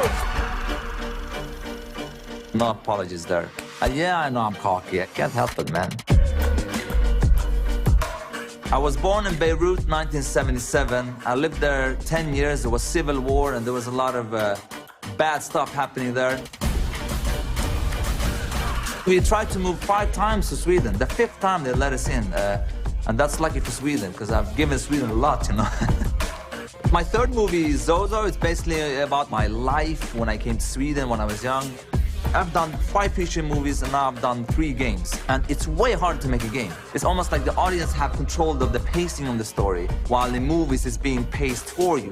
No apologies there. Yeah, I know I'm cocky. I can't help it, man. I was born in Beirut, 1977. I lived there 10 years. There was civil war, and there was a lot of bad stuff happening there. We tried to move 5 times to Sweden. The 5th time they let us in. And that's lucky for Sweden, because I've given Sweden a lot, you know. My 3rd movie, Zozo, it's basically about my life when I came to Sweden when I was young. I've done 5 feature movies, and now I've done 3 games. And it's way hard to make a game. It's almost like the audience have control of the pacing of the story, while in movies it's being paced for you.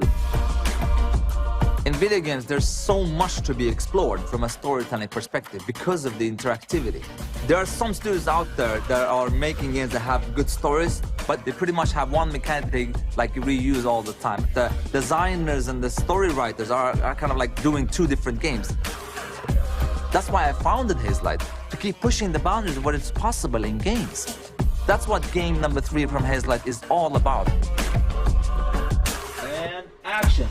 In video games, there's so much to be explored from a storytelling perspective because of the interactivity. There are some studios out there that are making games that have good stories, but they pretty much have one mechanic they like reuse all the time. The designers and the story writers are kind of like doing 2 different games. That's why I founded Hazelight, to keep pushing the boundaries of what is possible in games. That's what game number 3 from Hazelight is all about. And action.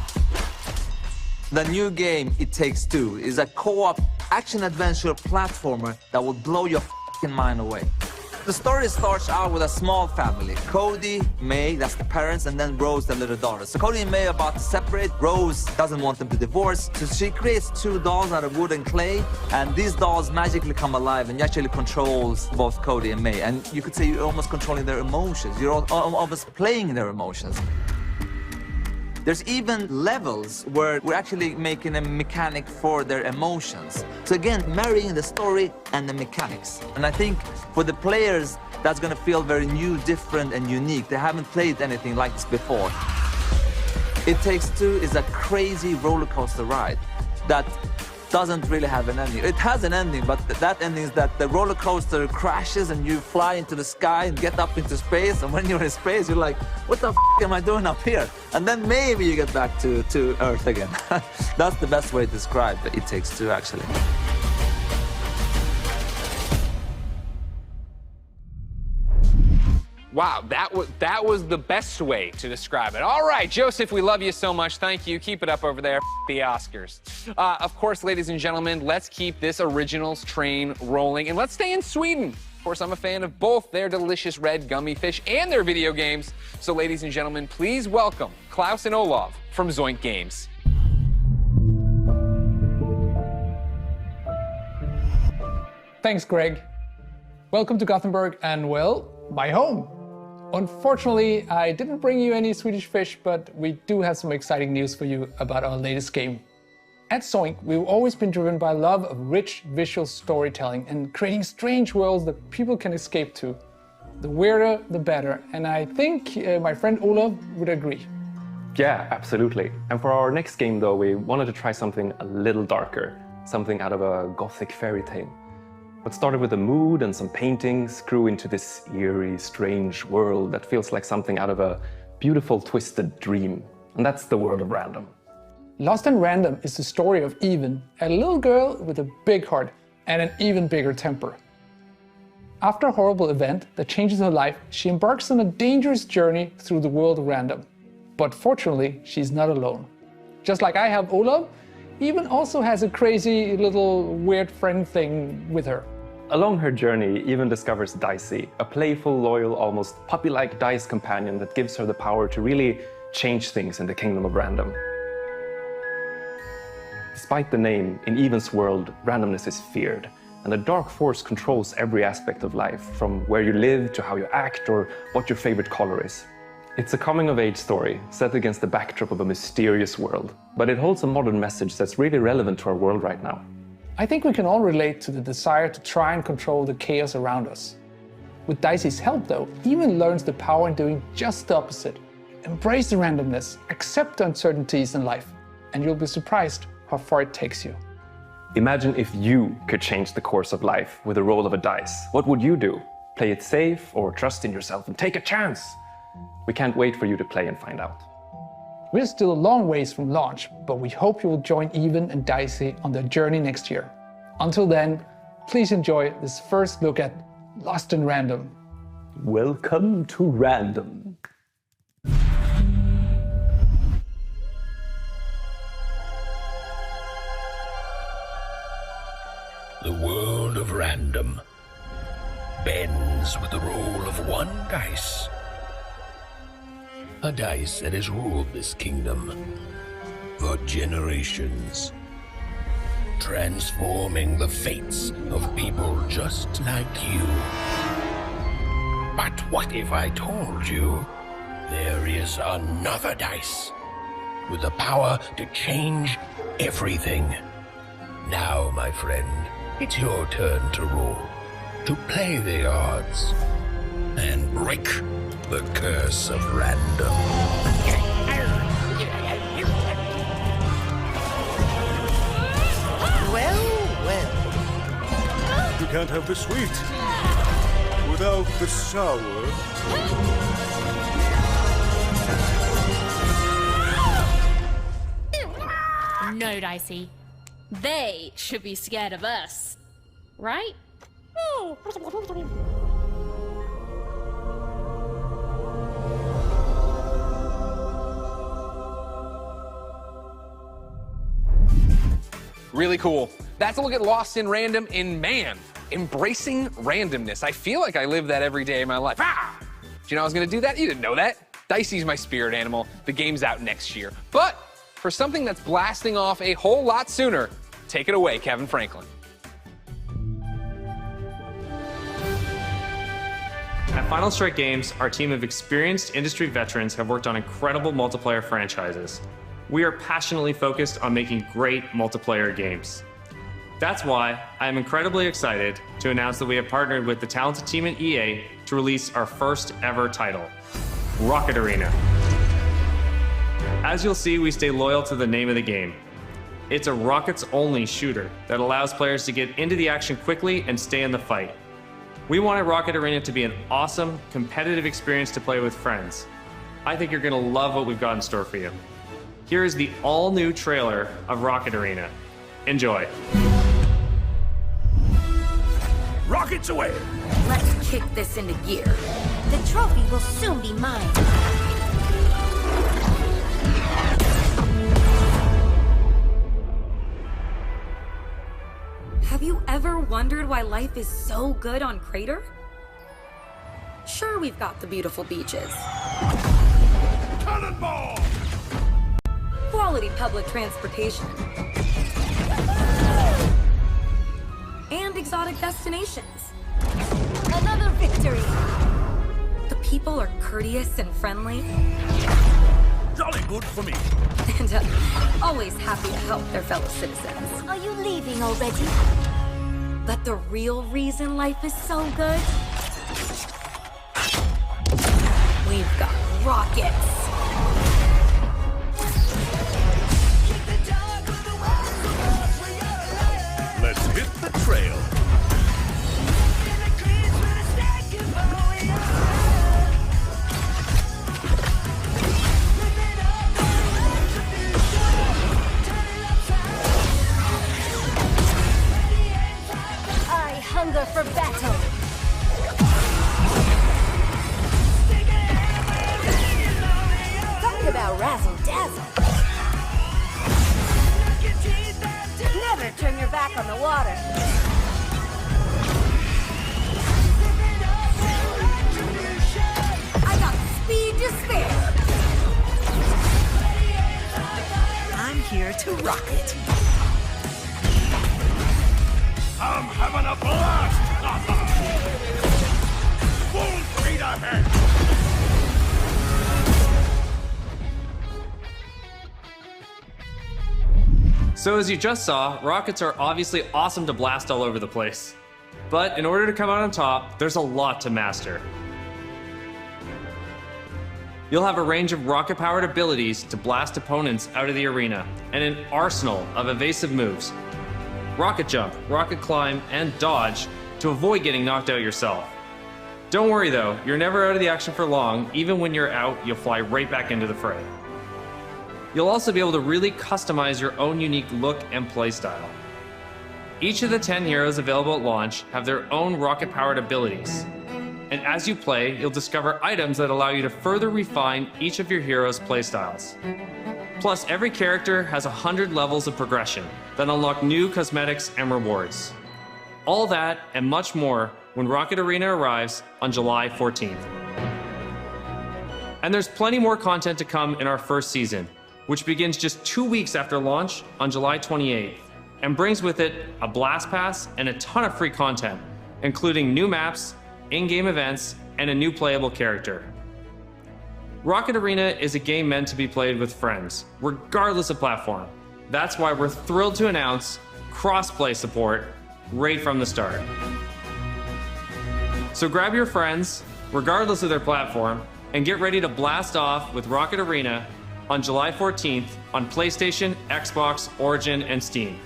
The new game, It Takes Two, is a co-op action-adventure platformer that will blow your f***ing mind away. The story starts out with a small family. Cody, May, that's the parents, and then Rose, the little daughter. So Cody and May are about to separate. Rose doesn't want them to divorce, so she creates 2 dolls out of wood and clay, and these dolls magically come alive and actually controls both Cody and May. And you could say you're almost controlling their emotions. You're almost playing their emotions. There's even levels where we're actually making a mechanic for their emotions. So again, marrying the story and the mechanics. And I think for the players, that's gonna feel very new, different, and unique. They haven't played anything like this before. It Takes Two is a crazy roller coaster ride that doesn't really have an ending. It has an ending, but that ending is that the roller coaster crashes and you fly into the sky and get up into space, and when you're in space, you're like, what the f*** am I doing up here? And then maybe you get back to Earth again. That's the best way to describe It Takes Two, actually. Wow, that was the best way to describe it. All right, Joseph, we love you so much. Thank you. Keep it up over there. The Oscars. Of course, ladies and gentlemen, let's keep this originals train rolling, and let's stay in Sweden. Of course, I'm a fan of both their delicious red gummy fish and their video games. So, ladies and gentlemen, please welcome Klaus and Olav from Zoink Games. Thanks, Greg. Welcome to Gothenburg and, well, my home. Unfortunately, I didn't bring you any Swedish fish, but we do have some exciting news for you about our latest game. At Zoink, we've always been driven by love of rich visual storytelling and creating strange worlds that people can escape to. The weirder, the better, and I think my friend Olav would agree. Yeah, absolutely. And for our next game, though, we wanted to try something a little darker, something out of a gothic fairy tale. What started with a mood and some paintings grew into this eerie, strange world that feels like something out of a beautiful, twisted dream. And that's the world of Random. Lost and Random is the story of Even, a little girl with a big heart and an even bigger temper. After a horrible event that changes her life, she embarks on a dangerous journey through the world of Random. But fortunately, she's not alone. Just like I have Olav, Even also has a crazy little weird friend thing with her. Along her journey, Even discovers Dicey, a playful, loyal, almost puppy-like dice companion that gives her the power to really change things in the kingdom of Random. Despite the name, in Even's world, randomness is feared, and a dark force controls every aspect of life, from where you live to how you act or what your favorite color is. It's a coming-of-age story set against the backdrop of a mysterious world, but it holds a modern message that's really relevant to our world right now. I think we can all relate to the desire to try and control the chaos around us. With Dicey's help, though, Even learns the power in doing just the opposite. Embrace the randomness, accept the uncertainties in life, and you'll be surprised how far it takes you. Imagine if you could change the course of life with the roll of a dice. What would you do? Play it safe or trust in yourself and take a chance. We can't wait for you to play and find out. We're still a long ways from launch, but we hope you will join Even and Dicey on their journey next year. Until then, please enjoy this first look at Lost in Random. Welcome to Random. The world of random bends with the roll of one dice. A dice that has ruled this kingdom for generations, transforming the fates of people just like you. But what if I told you there is another dice with the power to change everything? Now, my friend, it's your turn to roll, to play the odds, and break the curse of random. Well. You can't have the sweet without the sour. No, Dicey. They should be scared of us, right? Really cool. That's a look at Lost in Random in man. Embracing randomness. I feel like I live that every day of my life. Ah! Did you know I was gonna do that? You didn't know that. Dicey's my spirit animal. The game's out next year. But for something that's blasting off a whole lot sooner, take it away, Kevin Franklin. At Final Strike Games, our team of experienced industry veterans have worked on incredible multiplayer franchises. We are passionately focused on making great multiplayer games. That's why I am incredibly excited to announce that we have partnered with the talented team at EA to release our first ever title, Rocket Arena. As you'll see, we stay loyal to the name of the game. It's a rockets-only shooter that allows players to get into the action quickly and stay in the fight. We wanted Rocket Arena to be an awesome, competitive experience to play with friends. I think you're gonna love what we've got in store for you. Here is the all-new trailer of Rocket Arena. Enjoy. Rockets away! Let's kick this into gear. The trophy will soon be mine. Have you ever wondered why life is so good on Crater? Sure, we've got the beautiful beaches. Cannonball! Quality public transportation. And exotic destinations. Another victory! The people are courteous and friendly. Jolly good for me. And always happy to help their fellow citizens. Are you leaving already? But the real reason life is so good? We've got rockets. Let's hit the trail. I hunger for battle. Talk about razzle dazzle. Never turn your back on the water. I got speed to spare. I'm here to rock it. I'm having a blast! Full speed ahead! So as you just saw, rockets are obviously awesome to blast all over the place. But in order to come out on top, there's a lot to master. You'll have a range of rocket-powered abilities to blast opponents out of the arena, and an arsenal of evasive moves. Rocket jump, rocket climb, and dodge to avoid getting knocked out yourself. Don't worry though, you're never out of the action for long. Even when you're out, you'll fly right back into the fray. You'll also be able to really customize your own unique look and playstyle. Each of the 10 heroes available at launch have their own rocket-powered abilities. And as you play, you'll discover items that allow you to further refine each of your heroes' playstyles. Plus, every character has 100 levels of progression that unlock new cosmetics and rewards. All that and much more when Rocket Arena arrives on July 14th. And there's plenty more content to come in our first season, which begins just 2 weeks after launch on July 28th, and brings with it a blast pass and a ton of free content, including new maps, in-game events, and a new playable character. Rocket Arena is a game meant to be played with friends, regardless of platform. That's why we're thrilled to announce cross-play support right from the start. So grab your friends, regardless of their platform, and get ready to blast off with Rocket Arena on July 14th on PlayStation, Xbox, Origin, and Steam.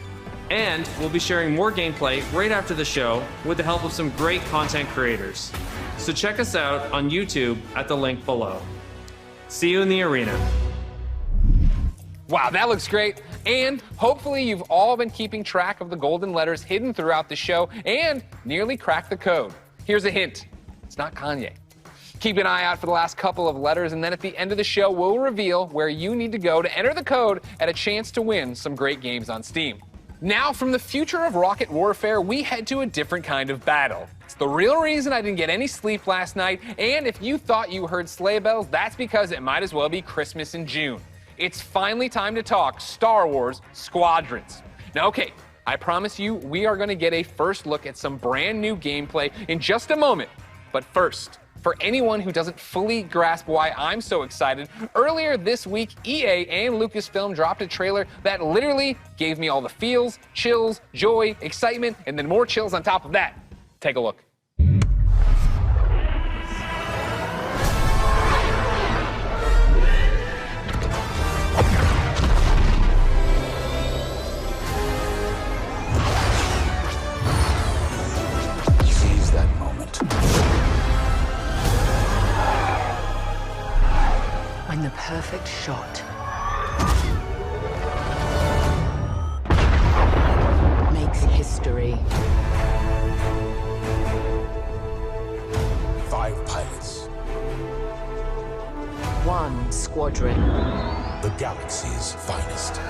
And we'll be sharing more gameplay right after the show with the help of some great content creators. So check us out on YouTube at the link below. See you in the arena. Wow, that looks great. And hopefully you've all been keeping track of the golden letters hidden throughout the show and nearly cracked the code. Here's a hint. It's not Kanye. Keep an eye out for the last couple of letters, and then at the end of the show, we'll reveal where you need to go to enter the code and a chance to win some great games on Steam. Now, from the future of rocket warfare, we head to a different kind of battle. It's the real reason I didn't get any sleep last night, and if you thought you heard sleigh bells, that's because it might as well be Christmas in June. It's finally time to talk Star Wars Squadrons. Now, okay, I promise you we are going to get a first look at some brand new gameplay in just a moment. But first, for anyone who doesn't fully grasp why I'm so excited, earlier this week, EA and Lucasfilm dropped a trailer that literally gave me all the feels, chills, joy, excitement, and then more chills on top of that. Take a look. Seize that moment. When the perfect shot makes history. 5 pilots. 1 squadron. The galaxy's finest.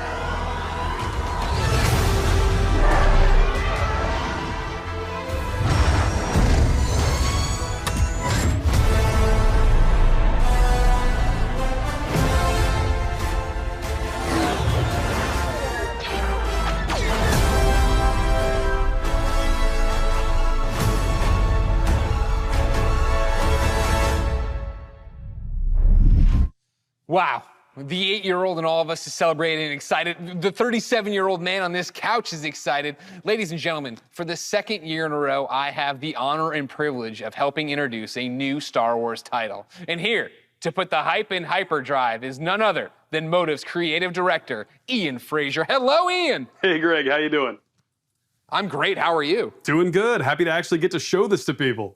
Wow, the 8-year-old in all of us is celebrating and excited. The 37-year-old man on this couch is excited. Ladies and gentlemen, for the second year in a row, I have the honor and privilege of helping introduce a new Star Wars title. And here, to put the hype in hyperdrive, is none other than Motive's creative director, Ian Frazier. Hello, Ian. Hey, Greg, how you doing? I'm great, how are you? Doing good. Happy to actually get to show this to people.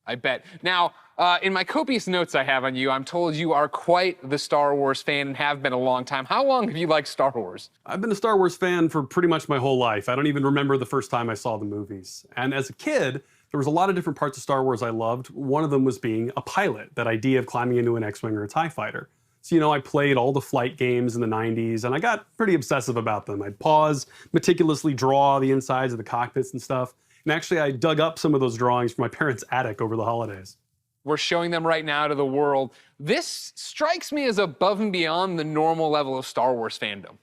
I bet. Now, in my copious notes I have on you, I'm told you are quite the Star Wars fan and have been a long time. How long have you liked Star Wars? I've been a Star Wars fan for pretty much my whole life. I don't even remember the first time I saw the movies. And as a kid, there was a lot of different parts of Star Wars I loved. One of them was being a pilot, that idea of climbing into an X-Wing or a TIE fighter. So, you know, I played all the flight games in the 90s, and I got pretty obsessive about them. I'd pause, meticulously draw the insides of the cockpits and stuff. And actually, I dug up some of those drawings from my parents' attic over the holidays. We're showing them right now to the world. This strikes me as above and beyond the normal level of Star Wars fandom.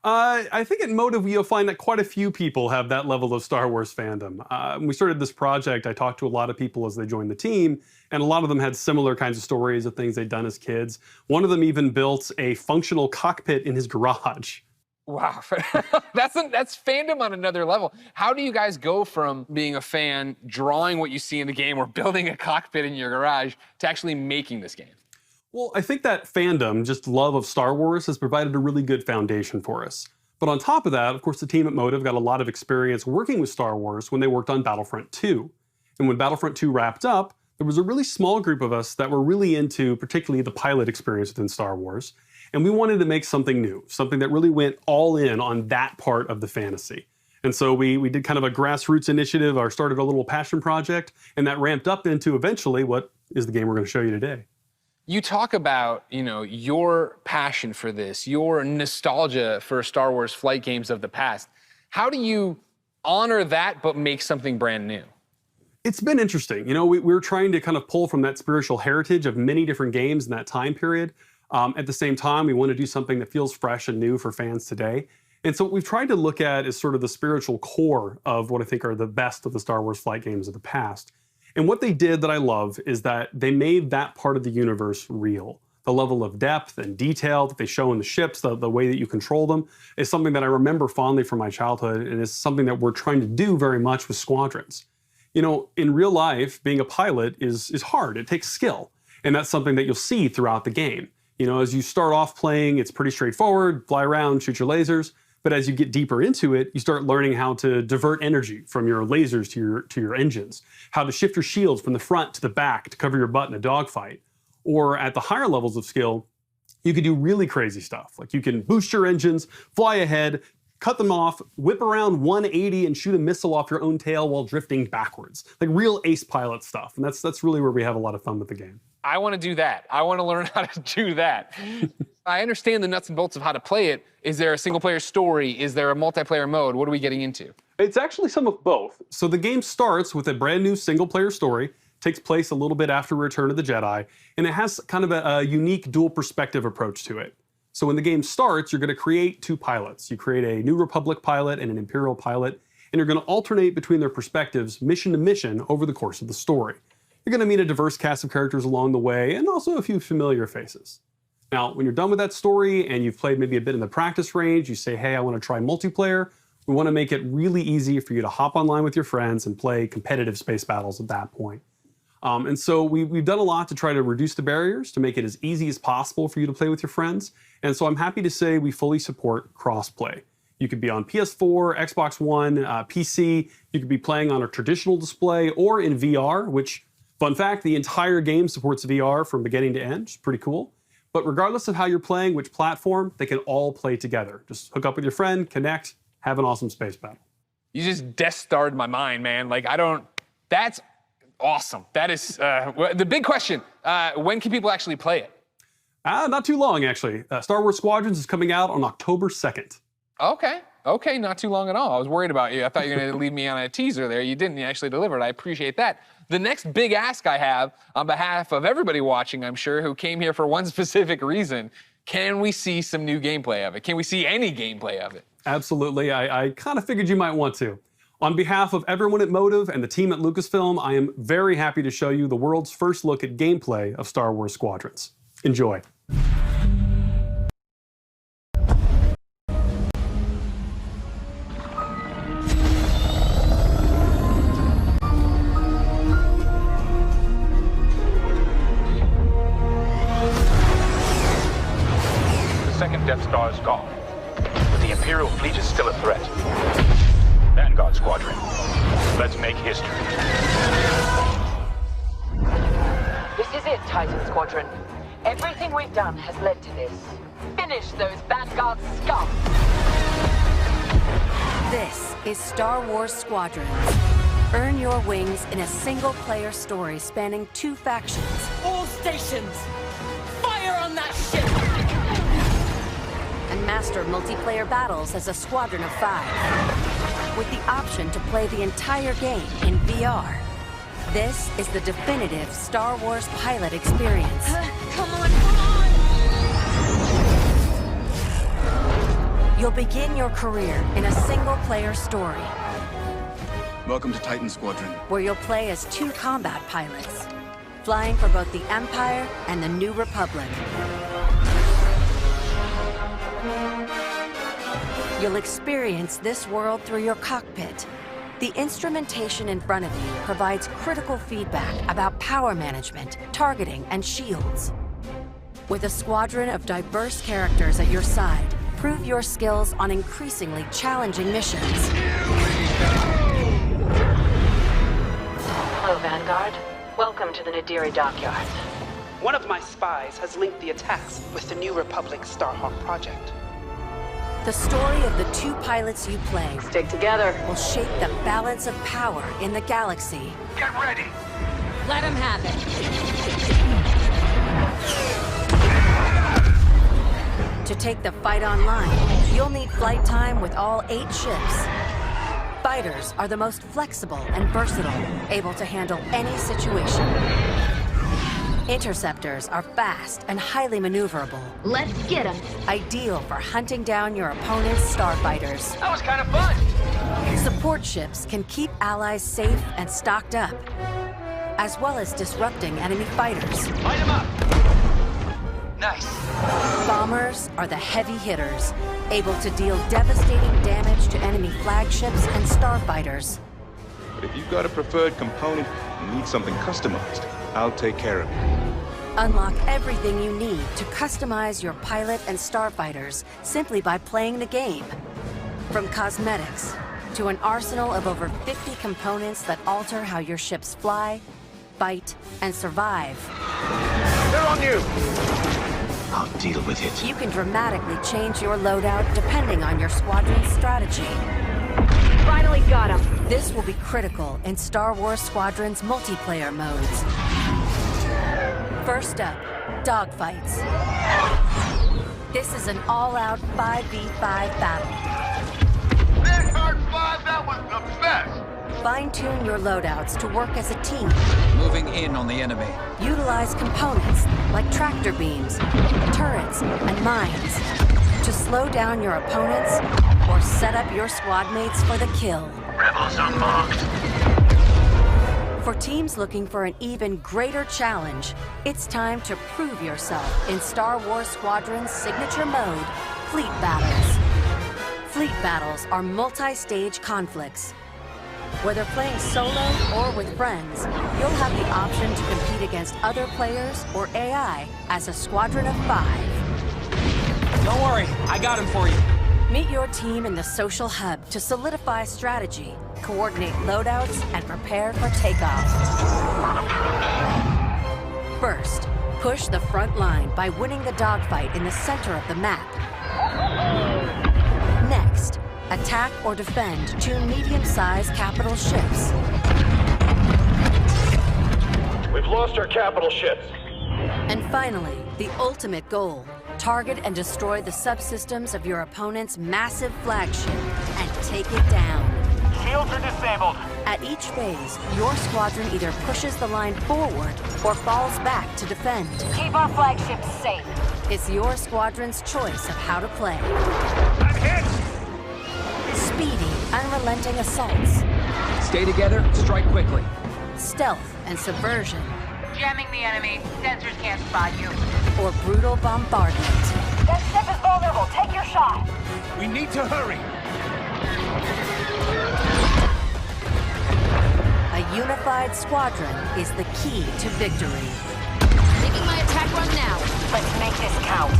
I think at Motive, you'll find that quite a few people have that level of Star Wars fandom. When we started this project, I talked to a lot of people as they joined the team, and a lot of them had similar kinds of stories of things they'd done as kids. One of them even built a functional cockpit in his garage. Wow, that's fandom on another level. How do you guys go from being a fan, drawing what you see in the game, or building a cockpit in your garage, to actually making this game? Well, I think that fandom, just love of Star Wars, has provided a really good foundation for us. But on top of that, of course, the team at Motive got a lot of experience working with Star Wars when they worked on Battlefront 2. And when Battlefront 2 wrapped up, there was a really small group of us that were really into particularly the pilot experience within Star Wars, and we wanted to make something new, something that really went all in on that part of the fantasy. And so we did kind of a grassroots initiative, or started a little passion project, and that ramped up into eventually what is the game we're going to show you today. You talk about, your passion for this, your nostalgia for Star Wars flight games of the past. How do you honor that but make something brand new? It's been interesting. We're trying to kind of pull from that spiritual heritage of many different games in that time period. At the same time, we want to do something that feels fresh and new for fans today. And so what we've tried to look at is sort of the spiritual core of what I think are the best of the Star Wars flight games of the past. And what they did that I love is that they made that part of the universe real. The level of depth and detail that they show in the ships, the way that you control them, is something that I remember fondly from my childhood, and is something that we're trying to do very much with Squadrons. In real life, being a pilot is hard. It takes skill. And that's something that you'll see throughout the game. As you start off playing, it's pretty straightforward, fly around, shoot your lasers. But as you get deeper into it, you start learning how to divert energy from your lasers to your engines, how to shift your shields from the front to the back to cover your butt in a dogfight. Or at the higher levels of skill, you can do really crazy stuff. Like you can boost your engines, fly ahead, cut them off, whip around 180 and shoot a missile off your own tail while drifting backwards. Like real ace pilot stuff. And that's really where we have a lot of fun with the game. I want to do that. I want to learn how to do that. I understand the nuts and bolts of how to play it. Is there a single-player story? Is there a multiplayer mode? What are we getting into? It's actually some of both. So the game starts with a brand new single-player story, takes place a little bit after Return of the Jedi, and it has kind of a unique dual perspective approach to it. So when the game starts, you're going to create two pilots. You create a New Republic pilot and an Imperial pilot, and you're going to alternate between their perspectives mission to mission over the course of the story. You're going to meet a diverse cast of characters along the way, and also a few familiar faces. Now, when you're done with that story and you've played maybe a bit in the practice range, you say, hey, I want to try multiplayer. We want to make it really easy for you to hop online with your friends and play competitive space battles at that point. And so we've done a lot to try to reduce the barriers, to make it as easy as possible for you to play with your friends. And so I'm happy to say we fully support crossplay. You could be on PS4, Xbox One, PC. You could be playing on a traditional display or in VR, which, fun fact, the entire game supports VR from beginning to end. It's pretty cool. But regardless of how you're playing, which platform, they can all play together. Just hook up with your friend, connect, have an awesome space battle. You just Death Starred my mind, man. That's awesome. That is, the big question, when can people actually play it? Not too long, actually. Star Wars Squadrons is coming out on October 2nd. Okay, not too long at all. I was worried about you. I thought you were going to leave me on a teaser there. You didn't. You actually delivered. I appreciate that. The next big ask I have on behalf of everybody watching, I'm sure, who came here for one specific reason, can we see some new gameplay of it? Can we see any gameplay of it? Absolutely. I kind of figured you might want to. On behalf of everyone at Motive and the team at Lucasfilm, I am very happy to show you the world's first look at gameplay of Star Wars Squadrons. Enjoy. Death Star is gone, but the Imperial fleet is still a threat. Vanguard Squadron, let's make history. This is it, Titan Squadron. Everything we've done has led to this. Finish those Vanguard scum! This is Star Wars Squadrons. Earn your wings in a single-player story spanning 2 factions. All stations! Fire on that ship! And master multiplayer battles as a squadron of 5, with the option to play the entire game in VR. This is the definitive Star Wars pilot experience. Come on! You'll begin your career in a single-player story, Welcome to Titan Squadron. where you'll play as 2 combat pilots, flying for both the Empire and the New Republic. You'll experience this world through your cockpit. The instrumentation in front of you provides critical feedback about power management, targeting, and shields. With a squadron of diverse characters at your side, prove your skills on increasingly challenging missions. Hello, Vanguard. Welcome to the Nadiri dockyards. One of my spies has linked the attacks with the New Republic Starhawk project. The story of the two pilots you play Stick together. will shape the balance of power in the galaxy. Get ready! Let him have it. To take the fight online, you'll need flight time with all 8 ships. Fighters are the most flexible and versatile, able to handle any situation. Interceptors are fast and highly maneuverable. Let's get him. Ideal for hunting down your opponent's starfighters. That was kind of fun! Support ships can keep allies safe and stocked up, as well as disrupting enemy fighters. Light him up! Nice. Bombers are the heavy hitters, able to deal devastating damage to enemy flagships and starfighters. But if you've got a preferred component and need something customized, I'll take care of it. Unlock everything you need to customize your pilot and starfighters simply by playing the game. From cosmetics to an arsenal of over 50 components that alter how your ships fly, fight, and survive. They're on you! I'll deal with it. You can dramatically change your loadout depending on your squadron's strategy. Finally got him. This will be critical in Star Wars Squadrons multiplayer modes. First up, dogfights. This is an all-out 5v5 battle. That hard 5, that was the best! Fine-tune your loadouts to work as a team. Moving in on the enemy. Utilize components like tractor beams, turrets, and mines to slow down your opponents or set up your squad mates for the kill. Rebels unmarked. For teams looking for an even greater challenge, it's time to prove yourself in Star Wars Squadron's signature mode, Fleet Battles. Fleet Battles are multi-stage conflicts. Whether playing solo or with friends, you'll have the option to compete against other players or AI as a squadron of 5. Don't worry, I got him for you. Meet your team in the social hub to solidify strategy, coordinate loadouts, and prepare for takeoff. First, push the front line by winning the dogfight in the center of the map. Next, attack or defend 2 medium-sized capital ships. We've lost our capital ships. And finally, the ultimate goal. Target and destroy the subsystems of your opponent's massive flagship and take it down. Shields are disabled. At each phase, your squadron either pushes the line forward or falls back to defend. Keep our flagships safe. It's your squadron's choice of how to play. I'm hit! Speedy, unrelenting assaults. Stay together, strike quickly. Stealth and subversion. Jamming the enemy. Sensors can't spot you. Or brutal bombardment. That ship is vulnerable. Take your shot. We need to hurry. A unified squadron is the key to victory. Making my attack run now. Let's make this count.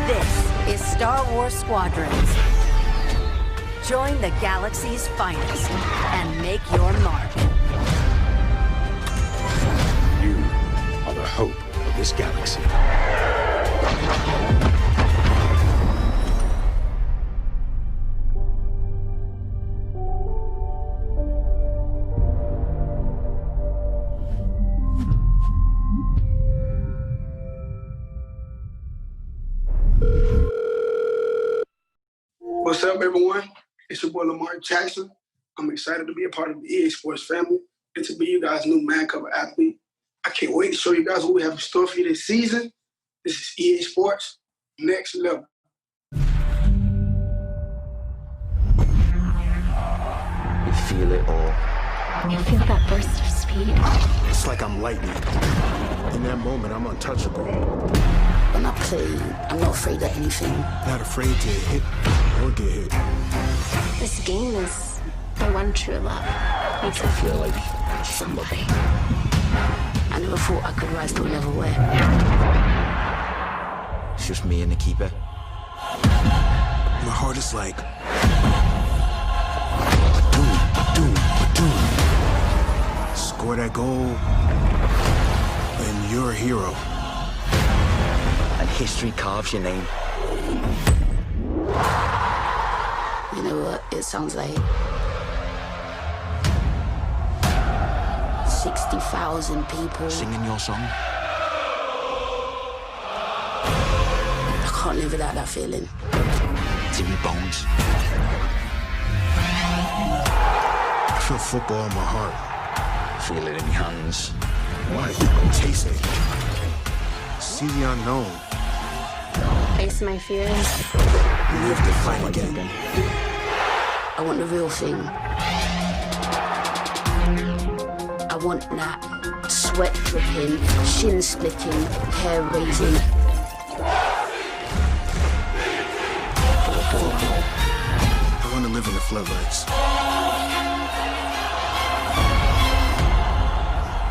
This is Star Wars Squadrons. Join the galaxy's finest and make your mark. You are the hope of this galaxy. What's up, everyone? It's your boy Lamar Jackson. I'm excited to be a part of the EA Sports family and to be you guys' new man cover athlete. I can't wait to show you guys what we have in store for you this season. This is EA Sports, next level. You feel it all. You feel that burst of speed? It's like I'm lightning. In that moment, I'm untouchable. When I play, I'm not afraid of anything. Not afraid to hit or get hit. This game is the one true love. Makes me feel like somebody. I never thought I could rise to a level where It's just me and the keeper. My heart is like... Dude. score that goal, and you're a hero. And history carves your name. You know what it sounds like? 60,000 people singing your song. I can't live without that feeling. It's in my bones. I feel football in my heart. Feel it in my hands. What? Taste it. See the unknown. Face my fears. Live to fight again. I want the real thing. I want that sweat dripping, shin splitting, hair raising. I want to live in the floodlights.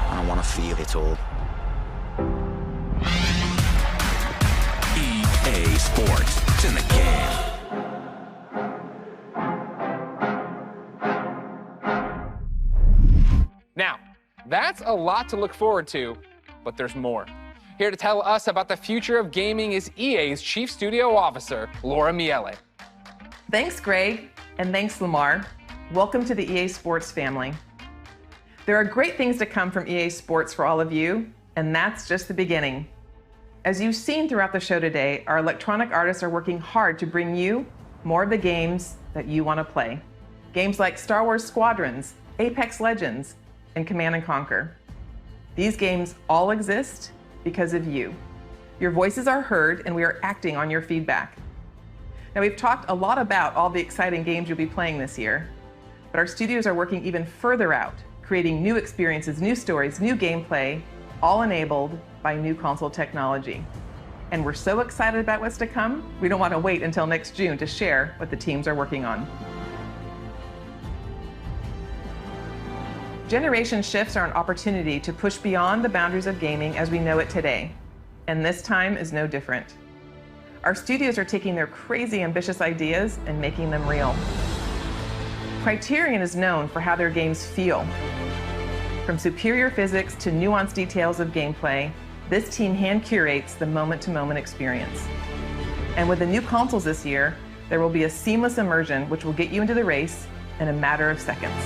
I want to feel it all. EA Sports. It's in the game. Now, that's a lot to look forward to, but there's more. Here to tell us about the future of gaming is EA's Chief Studio Officer, Laura Miele. Thanks, Greg, and thanks, Lamar. Welcome to the EA Sports family. There are great things to come from EA Sports for all of you, and that's just the beginning. As you've seen throughout the show today, our electronic artists are working hard to bring you more of the games that you want to play. Games like Star Wars Squadrons, Apex Legends, and Command & Conquer. These games all exist because of you. Your voices are heard, and we are acting on your feedback. Now, we've talked a lot about all the exciting games you'll be playing this year, but our studios are working even further out, creating new experiences, new stories, new gameplay, all enabled by new console technology. And we're so excited about what's to come, we don't want to wait until next June to share what the teams are working on. Generation shifts are an opportunity to push beyond the boundaries of gaming as we know it today, and this time is no different. Our studios are taking their crazy ambitious ideas and making them real. Criterion is known for how their games feel. From superior physics to nuanced details of gameplay, this team hand curates the moment-to-moment experience. And with the new consoles this year, there will be a seamless immersion which will get you into the race in a matter of seconds.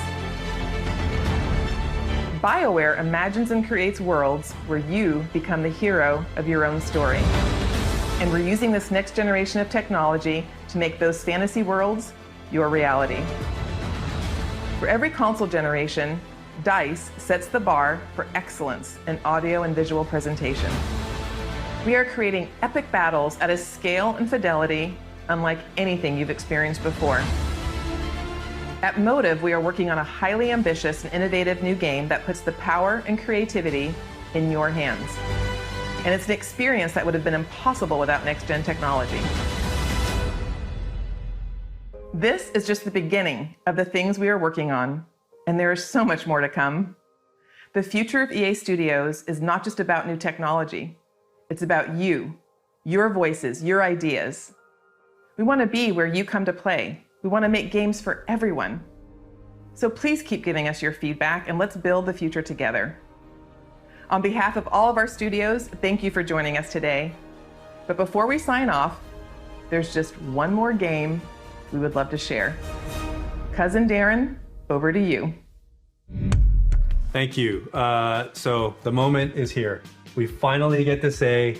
BioWare imagines and creates worlds where you become the hero of your own story. And we're using this next generation of technology to make those fantasy worlds your reality. For every console generation, DICE sets the bar for excellence in audio and visual presentation. We are creating epic battles at a scale and fidelity unlike anything you've experienced before. At Motive, we are working on a highly ambitious and innovative new game that puts the power and creativity in your hands. And it's an experience that would have been impossible without next-gen technology. This is just the beginning of the things we are working on, and there is so much more to come. The future of EA Studios is not just about new technology. It's about you, your voices, your ideas. We want to be where you come to play. We want to make games for everyone. So please keep giving us your feedback and let's build the future together. On behalf of all of our studios, thank you for joining us today. But before we sign off, there's just one more game we would love to share. Cousin Darren, over to you. Thank you. So the moment is here. We finally get to say,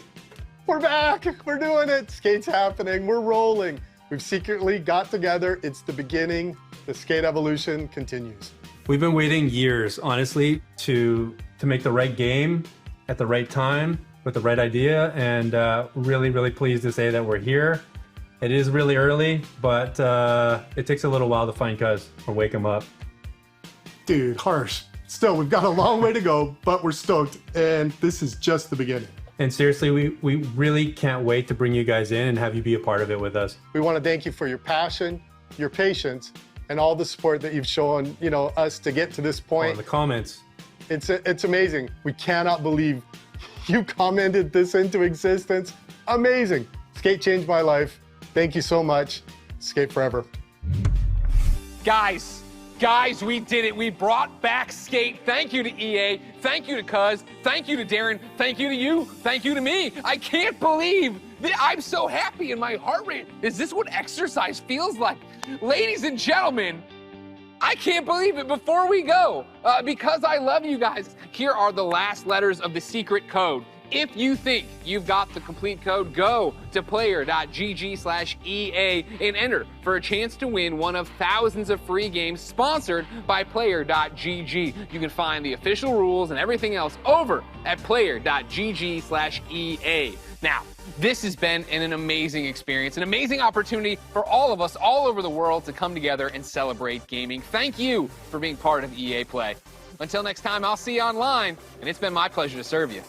we're back, we're doing it. Skate's happening, we're rolling. We've secretly got together. It's the beginning. The skate evolution continues. We've been waiting years, honestly, to make the right game at the right time with the right idea, and really, really pleased to say that we're here. It is really early, but it takes a little while to find Cuz or wake him up. Dude, harsh. Still, we've got a long way to go, but we're stoked, and this is just the beginning. And seriously, we really can't wait to bring you guys in and have you be a part of it with us. We want to thank you for your passion, your patience, and all the support that you've shown, us to get to this point. Oh, the comments. It's amazing. We cannot believe you commented this into existence. Amazing. Skate changed my life. Thank you so much. Skate forever. Guys, Guys, we did it. We brought back Skate. Thank you to EA. Thank you to Cuz. Thank you to Darren. Thank you to you. Thank you to me. I can't believe that I'm so happy and my heart rate. Is this what exercise feels like? Ladies and gentlemen, I can't believe it. Before we go, because I love you guys, here are the last letters of the secret code. If you think you've got the complete code, go to player.gg/EA and enter for a chance to win one of thousands of free games sponsored by player.gg. You can find the official rules and everything else over at player.gg/EA. Now, this has been an amazing experience, an amazing opportunity for all of us all over the world to come together and celebrate gaming. Thank you for being part of EA Play. Until next time, I'll see you online, and it's been my pleasure to serve you.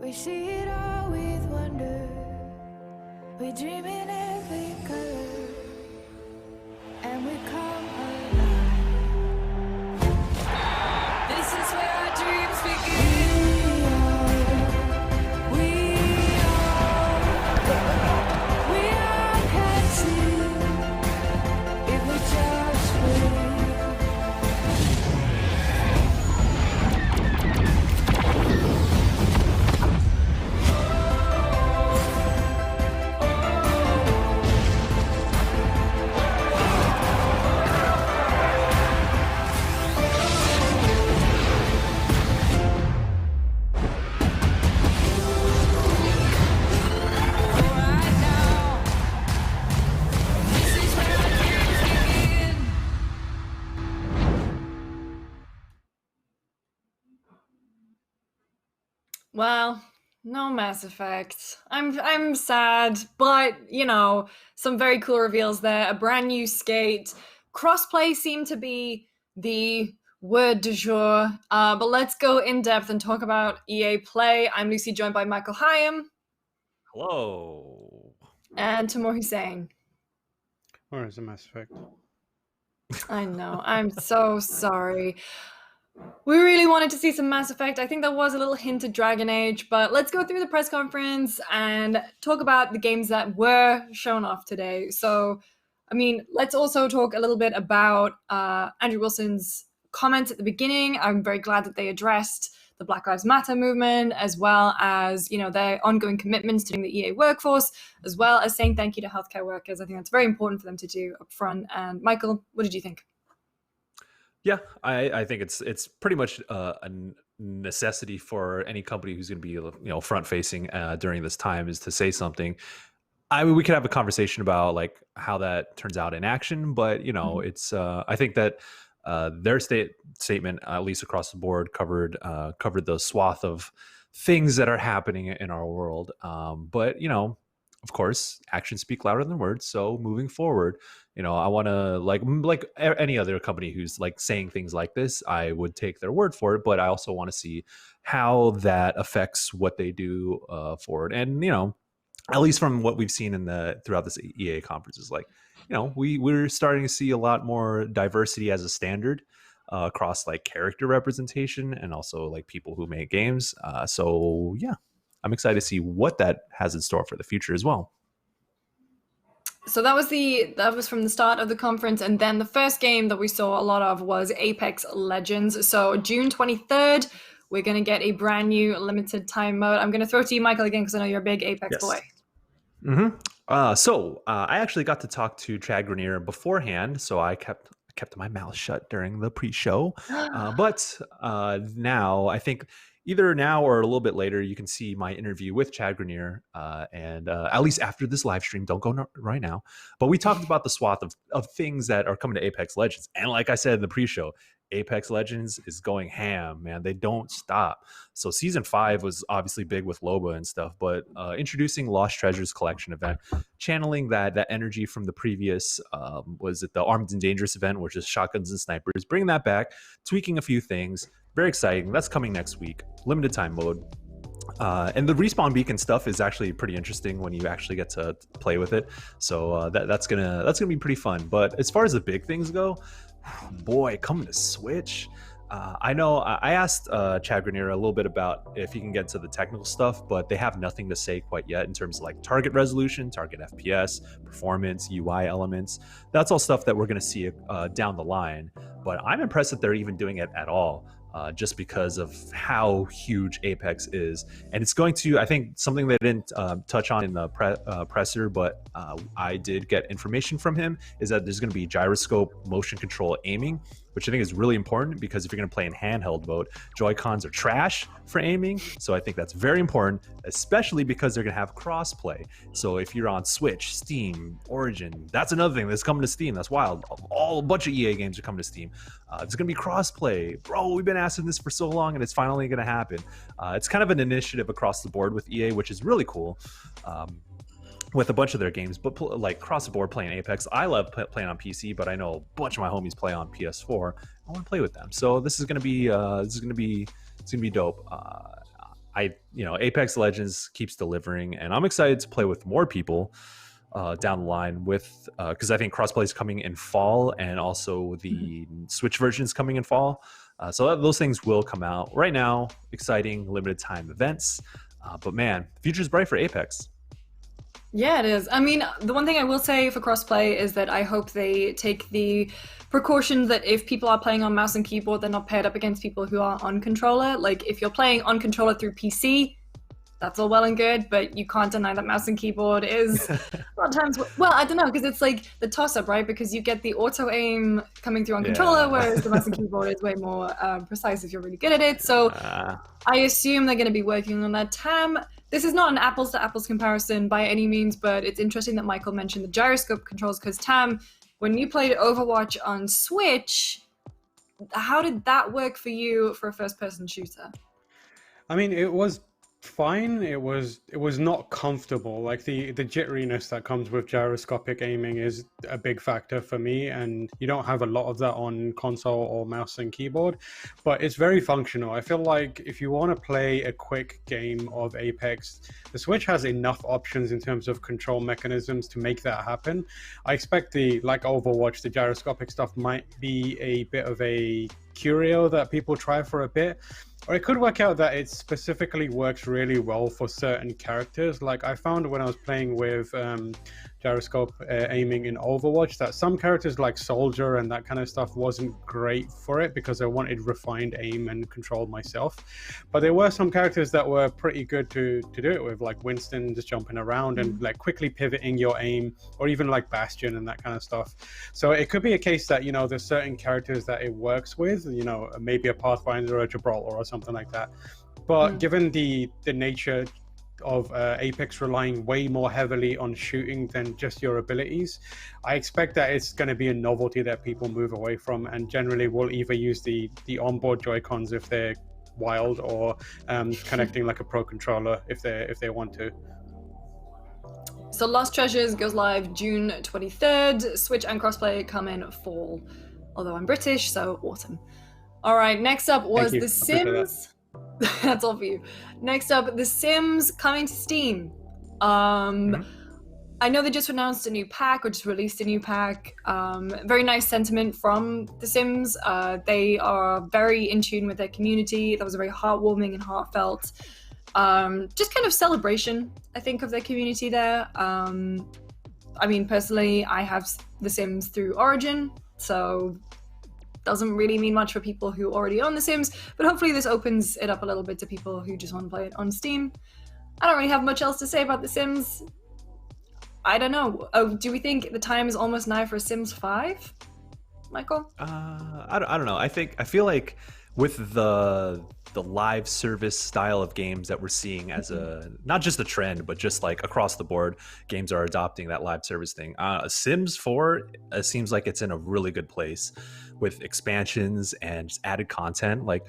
We see it all with wonder. We dream in every color, and we come alive. This is where our dreams begin. We are catching if we just wait. Well, no Mass Effect. I'm sad, but you know, some very cool reveals there. A brand new Skate. Crossplay seemed to be the word du jour. But let's go in depth and talk about EA Play. I'm Lucy, joined by Michael Hyam. Hello. And Timur Hussein. Where is the Mass Effect? I know. I'm so sorry. We really wanted to see some Mass Effect. I think there was a little hint at Dragon Age, but let's go through the press conference and talk about the games that were shown off today. So, I mean, let's also talk a little bit about Andrew Wilson's comments at the beginning. I'm very glad that they addressed the Black Lives Matter movement, as well as, you know, their ongoing commitments to the EA workforce, as well as saying thank you to healthcare workers. I think that's very important for them to do up front. And Michael, what did you think? Yeah, I think it's pretty much a necessity for any company who's going to be front facing during this time is to say something. I mean, we could have a conversation about like how that turns out in action, but it's I think that their statement, at least across the board, covered the swath of things that are happening in our world. But of course, actions speak louder than words. So moving forward, I want to like any other company who's like saying things like this, I would take their word for it. But I also want to see how that affects what they do forward. And at least from what we've seen throughout this EA conferences, like we're starting to see a lot more diversity as a standard across like character representation and also like people who make games. So yeah. I'm excited to see what that has in store for the future as well. So that was from the start of the conference, and then the first game that we saw a lot of was Apex Legends. So June 23rd, we're going to get a brand new limited time mode. I'm going to throw to you, Michael, again, because I know you're a big Apex boy. Mm-hmm. So I actually got to talk to Chad Grenier beforehand, so I kept my mouth shut during the pre-show. But now I think either now or a little bit later, you can see my interview with Chad Grenier, and at least after this live stream, don't go right now. But we talked about the swath of things that are coming to Apex Legends. And like I said in the pre-show, Apex Legends is going ham, man. They don't stop. So Season 5 was obviously big with Loba and stuff, but introducing Lost Treasures Collection event, channeling that energy from the previous, was it the Armed and Dangerous event, which is shotguns and snipers, bringing that back, tweaking a few things. Very exciting. That's coming next week. Limited time mode. And the respawn beacon stuff is actually pretty interesting when you actually get to play with it. So that's gonna be pretty fun. But as far as the big things go, boy, coming to Switch. I know I asked Chad Grenier a little bit about if he can get to the technical stuff, but they have nothing to say quite yet in terms of like target resolution, target FPS, performance, UI elements. That's all stuff that we're going to see down the line. But I'm impressed that they're even doing it at all. Just because of how huge Apex is. And it's going to, I think, something they didn't touch on in the presser, but I did get information from him, is that there's going to be gyroscope motion control aiming, which I think is really important because if you're going to play in handheld mode, Joy-Cons are trash for aiming. So I think that's very important, especially because they're going to have cross-play. So if you're on Switch, Steam, Origin, that's another thing that's coming to Steam. That's wild. A bunch of EA games are coming to Steam. It's going to be cross-play. Bro, we've been asking this for so long, and it's finally going to happen. It's kind of an initiative across the board with EA, which is really cool. With a bunch of their games, but like across the board playing Apex. I love playing on PC, but I know a bunch of my homies play on PS4. I want to play with them, so this is gonna be dope. Apex Legends keeps delivering, and I'm excited to play with more people down the line with because I think crossplay is coming in fall, and also the Switch version is coming in fall. So those things will come out. Right now, exciting limited time events, but man, the future's bright for Apex. Yeah, it is. I mean, the one thing I will say for crossplay is that I hope they take the precaution that if people are playing on mouse and keyboard, they're not paired up against people who are on controller. Like, if you're playing on controller through PC, that's all well and good, but you can't deny that mouse and keyboard is a lot of times, well, I don't know, because it's like the toss-up, right? Because you get the auto-aim coming through on controller, whereas the mouse and keyboard is way more precise if you're really good at it. So I assume they're going to be working on that. Tam, this is not an apples-to-apples comparison by any means, but it's interesting that Michael mentioned the gyroscope controls, because Tam, when you played Overwatch on Switch, how did that work for you for a first-person shooter? I mean, it was fine. It was not comfortable. Like the jitteriness that comes with gyroscopic aiming is a big factor for me, and you don't have a lot of that on console or mouse and keyboard, but it's very functional. I feel like if you want to play a quick game of Apex, the Switch has enough options in terms of control mechanisms to make that happen. I expect like Overwatch, the gyroscopic stuff might be a bit of a curio that people try for a bit. Or it could work out that it specifically works really well for certain characters. Like I found when I was playing with gyroscope aiming in Overwatch that some characters like Soldier and that kind of stuff wasn't great for it because I wanted refined aim and control myself. But there were some characters that were pretty good to do it with, like Winston just jumping around and like quickly pivoting your aim, or even like Bastion and that kind of stuff. So it could be a case that, you know, there's certain characters that it works with, you know, maybe a Pathfinder or a Gibraltar or something like that. But given the nature of Apex relying way more heavily on shooting than just your abilities, I expect that it's going to be a novelty that people move away from, and generally will either use the onboard Joy-Cons if they're wild, or connecting like a pro controller if they want to. So Lost Treasures goes live June 23rd. Switch and crossplay come in fall, although I'm British, so autumn. All right, next up was The Sims. That's all for you. Next up, The Sims coming to Steam. I know they just announced a new pack, or just released a new pack. Very nice sentiment from The Sims. They are very in tune with their community. That was a very heartwarming and heartfelt, just kind of celebration, I think, of their community there. I mean, personally, I have The Sims through Origin, so doesn't really mean much for people who already own The Sims, but hopefully this opens it up a little bit to people who just want to play it on Steam. I don't really have much else to say about The Sims. I don't know. Oh, do we think the time is almost nigh for Sims 5? Michael? I don't know. I feel like with the live service style of games that we're seeing as not just a trend, but just like across the board, games are adopting that live service thing. Sims 4 seems like it's in a really good place with expansions and added content. Like,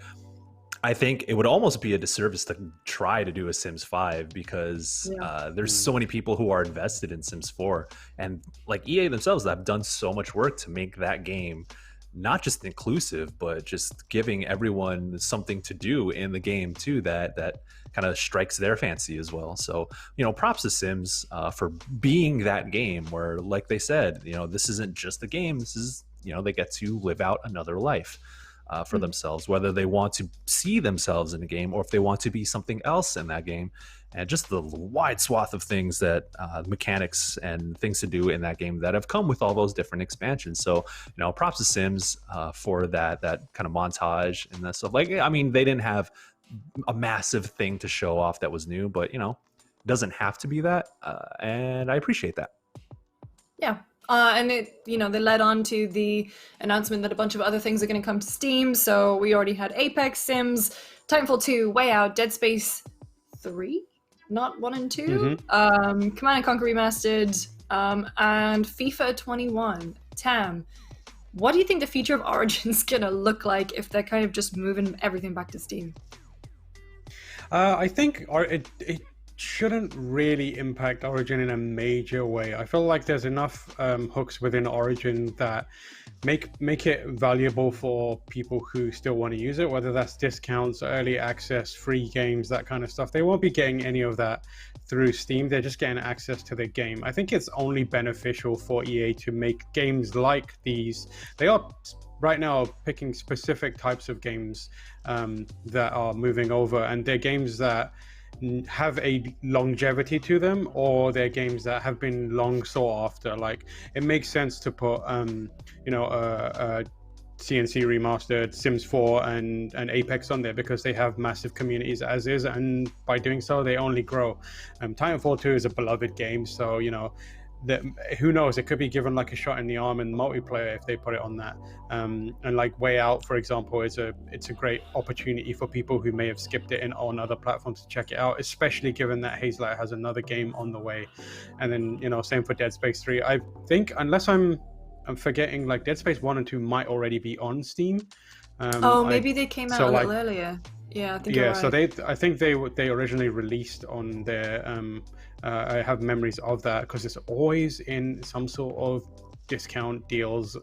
I think it would almost be a disservice to try to do a Sims 5 because there's so many people who are invested in Sims 4, and like EA themselves have done so much work to make that game not just inclusive, but just giving everyone something to do in the game too that kind of strikes their fancy as well. So, you know, props to Sims for being that game where, like they said, you know, this isn't just a game, this is, you know, they get to live out another life. for themselves, whether they want to see themselves in a game or if they want to be something else in that game. And just the wide swath of things that mechanics and things to do in that game that have come with all those different expansions. So, props to Sims for that kind of montage and that stuff. Like, I mean, they didn't have a massive thing to show off that was new, but it doesn't have to be that. And I appreciate that. Yeah. And it, they led on to the announcement that a bunch of other things are going to come to Steam. So we already had Apex, Sims, Titanfall 2, Way Out, Dead Space 3, not 1 and 2, Command & Conquer Remastered, and FIFA 21. Tam, what do you think the future of Origin is going to look like if they're kind of just moving everything back to Steam? I think it shouldn't really impact Origin in a major way. I feel like there's enough hooks within Origin that make it valuable for people who still want to use it, whether that's discounts, early access, free games, that kind of stuff. They won't be getting any of that through Steam. They're just getting access to the game. I think it's only beneficial for EA to make games like these. They are right now picking specific types of games that are moving over, and they're games that have a longevity to them, or they're games that have been long sought after. Like, it makes sense to put CNC Remastered, Sims 4 and Apex on there because they have massive communities as is, and by doing so they only grow. Titanfall 2 is a beloved game, so that, who knows, it could be given like a shot in the arm in multiplayer if they put it on that. And like Way Out, for example, it's a great opportunity for people who may have skipped it on other platforms to check it out, especially given that Hazelight has another game on the way. And then same for Dead Space 3. I think, unless I'm forgetting, like Dead Space 1 and 2 might already be on Steam. Maybe they came out a little earlier. Yeah, I think you're right. So I think they originally released on their I have memories of that because it's always in some sort of discount deals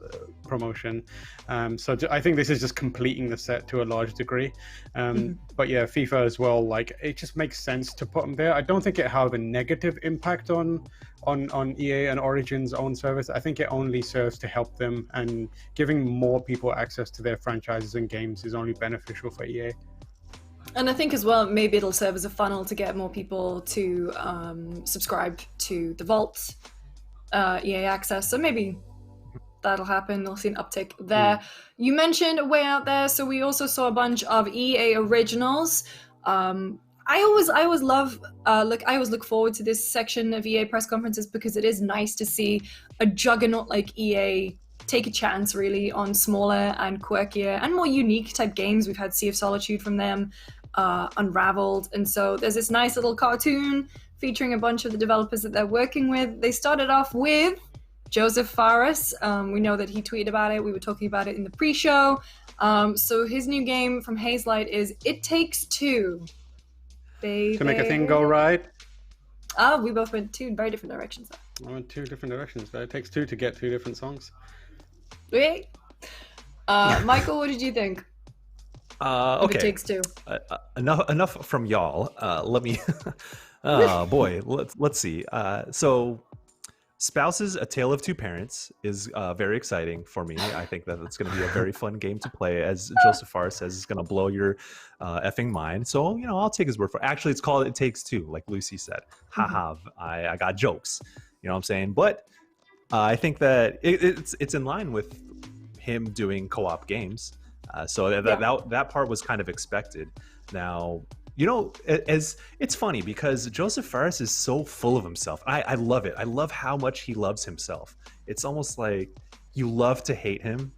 promotion. So I think this is just completing the set to a large degree. But yeah, FIFA as well, like, it just makes sense to put them there. I don't think it have a negative impact on EA and Origin's own service. I think it only serves to help them, and giving more people access to their franchises and games is only beneficial for EA. And I think as well, maybe it'll serve as a funnel to get more people to subscribe to the Vault EA access. So maybe that'll happen. We'll see an uptick there. You mentioned Way Out there, so we also saw a bunch of EA originals. I always love I always look forward to this section of EA press conferences because it is nice to see a juggernaut like EA take a chance really on smaller and quirkier and more unique type games. We've had Sea of Solitude from them, Unraveled, and so there's this nice little cartoon featuring a bunch of the developers that they're working with. They started off with Joseph Fares. We know that he tweeted about it. We were talking about it in the pre-show. So his new game from Hazelight is It Takes Two. Baby. To make a thing go right. Oh, we both went two very different directions. I went two different directions, but it takes two to get two different songs. Wait. Michael, what did you think? Okay. It Takes Two. Enough from y'all. Let me. Oh boy, let's see. So, Spouses: A Tale of Two Parents is very exciting for me. I think that it's going to be a very fun game to play. As Joseph Fares says, it's going to blow your effing mind. So I'll take his word for it. Actually, it's called It Takes Two, like Lucy said. Haha, I got jokes. You know what I'm saying? But I think that it's in line with him doing co-op games. So that part was kind of expected. Now, it's funny because Joseph Fares is so full of himself. I love it. I love how much he loves himself. It's almost like you love to hate him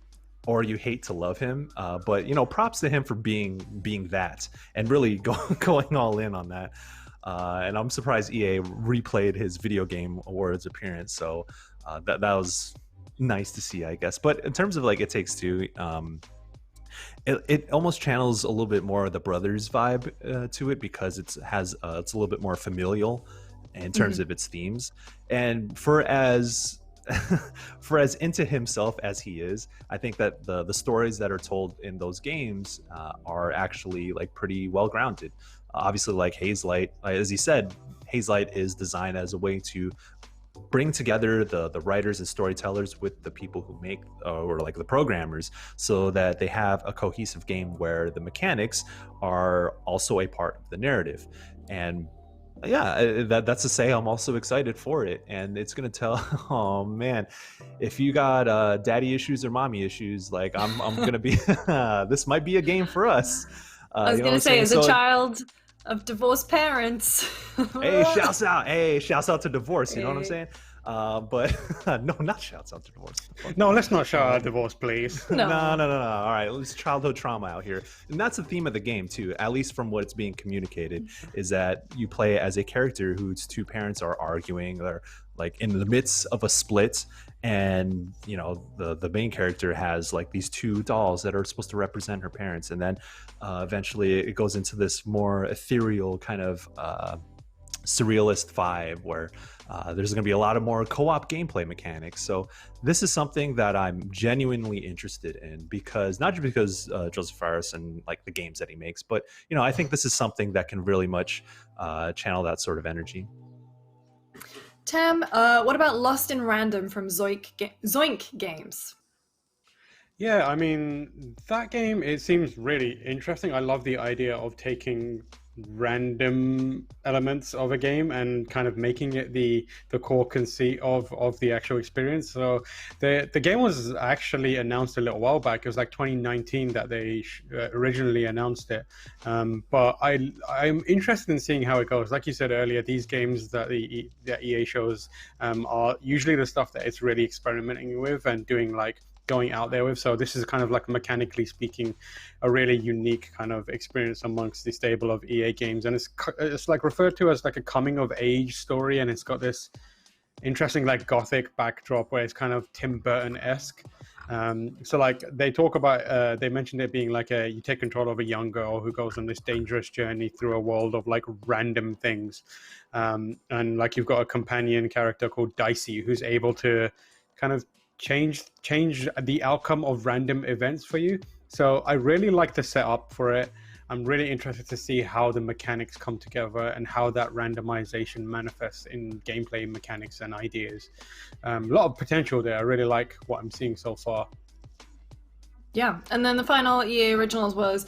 or you hate to love him. But props to him for being that and really going all in on that. And I'm surprised EA replayed his video game awards appearance. So that was nice to see, I guess. But in terms of like It Takes Two, it almost channels a little bit more of the Brothers vibe to it because it's a little bit more familial in terms of its themes. And for as into himself as he is, I think that the stories that are told in those games are actually like pretty well grounded. Obviously, like Hazelight, as he said, Hazelight is designed as a way to bring together the writers and storytellers with the people who make or like the programmers, so that they have a cohesive game where the mechanics are also a part of the narrative. And yeah, that's to say I'm also excited for it, and it's gonna tell. Oh man, if you got daddy issues or mommy issues, like I'm gonna be. This might be a game for us. I was you know gonna what say, I'm as saying? a So, child of divorced parents. hey, shouts out to divorce. You know what I'm saying? But no, not shouts out to divorce. No, let's not shout out divorce, please. No. All right, it's childhood trauma out here, and that's the theme of the game too. At least from what it's being communicated, is that you play as a character whose two parents are arguing. They're like in the midst of a split, and you know the main character has like these two dolls that are supposed to represent her parents, and then eventually it goes into this more ethereal kind of surrealist vibe where there's going to be a lot of more co-op gameplay mechanics. So this is something that I'm genuinely interested in, because not just because Joseph Fares and like the games that he makes, but you know, I think this is something that can really much channel that sort of energy. Tam, what about Lost in Random from Zoink Games? Yeah, I mean, that game, it seems really interesting. I love the idea of taking random elements of a game and kind of making it the core conceit of the actual experience. So the game was actually announced a little while back. It was like 2019 that they originally announced it. But I'm interested in seeing how it goes. Like you said earlier, these games that EA shows are usually the stuff that it's really experimenting with and doing like going out there with. So this is kind of like, mechanically speaking, a really unique kind of experience amongst the stable of EA games, and it's like referred to as like a coming of age story, and it's got this interesting like gothic backdrop where it's kind of Tim Burton-esque. So like they talk about they mentioned it being like you take control of a young girl who goes on this dangerous journey through a world of like random things, and like you've got a companion character called Dicey who's able to kind of change the outcome of random events for you. So I really like the setup for it. I'm really interested to see how the mechanics come together and how that randomization manifests in gameplay mechanics and ideas. A lot of potential there. I really like what I'm seeing so far. Yeah, and then the final EA Originals was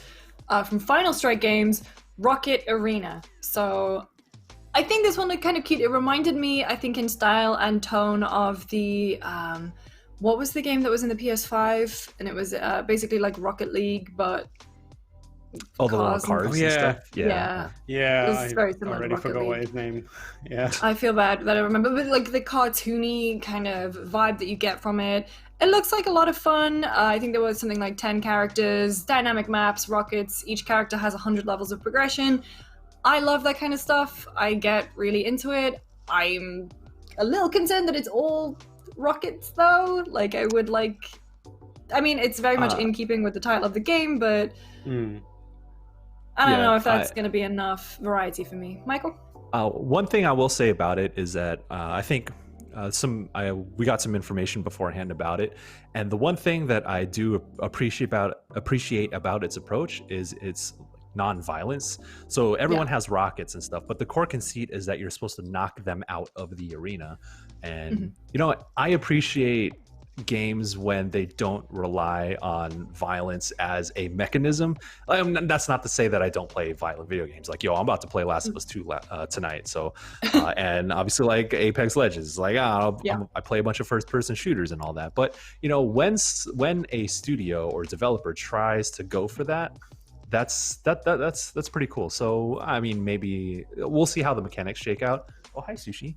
from Final Strike Games, Rocket Arena. So I think this one looked kind of cute. It reminded me, I think, in style and tone of the what was the game that was in the PS5? And it was basically like Rocket League, but the little cards and stuff. Yeah. It was very similar I already to Rocket forgot League. what his name. Yeah. I feel bad that I remember, but like the cartoony kind of vibe that you get from it. It looks like a lot of fun. I think there was something like 10 characters, dynamic maps, rockets. Each character has 100 levels of progression. I love that kind of stuff. I get really into it. I'm a little concerned that it's all rockets though. Like I would like, I mean, it's very much in keeping with the title of the game, but I don't know if that's going to be enough variety for me. Michael? One thing I will say about it is that I think we got some information beforehand about it, and the one thing that I do appreciate about its approach is its non-violence. So everyone has rockets and stuff, but the core conceit is that you're supposed to knock them out of the arena. And you know what? I appreciate games when they don't rely on violence as a mechanism. That's not to say that I don't play violent video games. Like, I'm about to play Last of Us 2 tonight. So, and obviously like Apex Legends, like I play a bunch of first-person shooters and all that. But when a studio or developer tries to go for that, that's pretty cool. So I mean, maybe we'll see how the mechanics shake out. Oh, hi Sushi.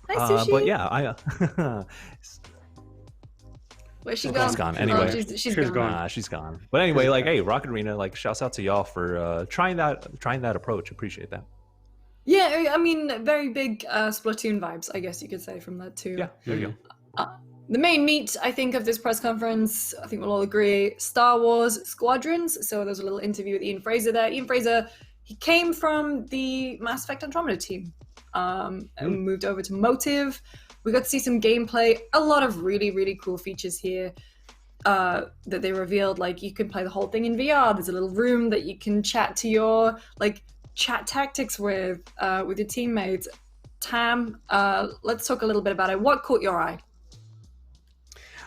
Hi Sushi. But yeah, Where's she gone? She's gone. Anyway, she's gone. She's gone. But anyway, like, hey, Rocket Arena, like, shouts out to y'all for trying that approach. Appreciate that. Yeah, I mean, very big Splatoon vibes, I guess you could say, from that too. Yeah, there you go. The main meat, I think, of this press conference, I think we'll all agree, Star Wars Squadrons. So there's a little interview with Ian Fraser there. Ian Fraser, he came from the Mass Effect Andromeda team and moved over to Motive. We got to see some gameplay, a lot of really, really cool features here that they revealed. Like, you can play the whole thing in VR. There's a little room that you can chat to your, like, chat tactics with your teammates. Tam, let's talk a little bit about it. What caught your eye?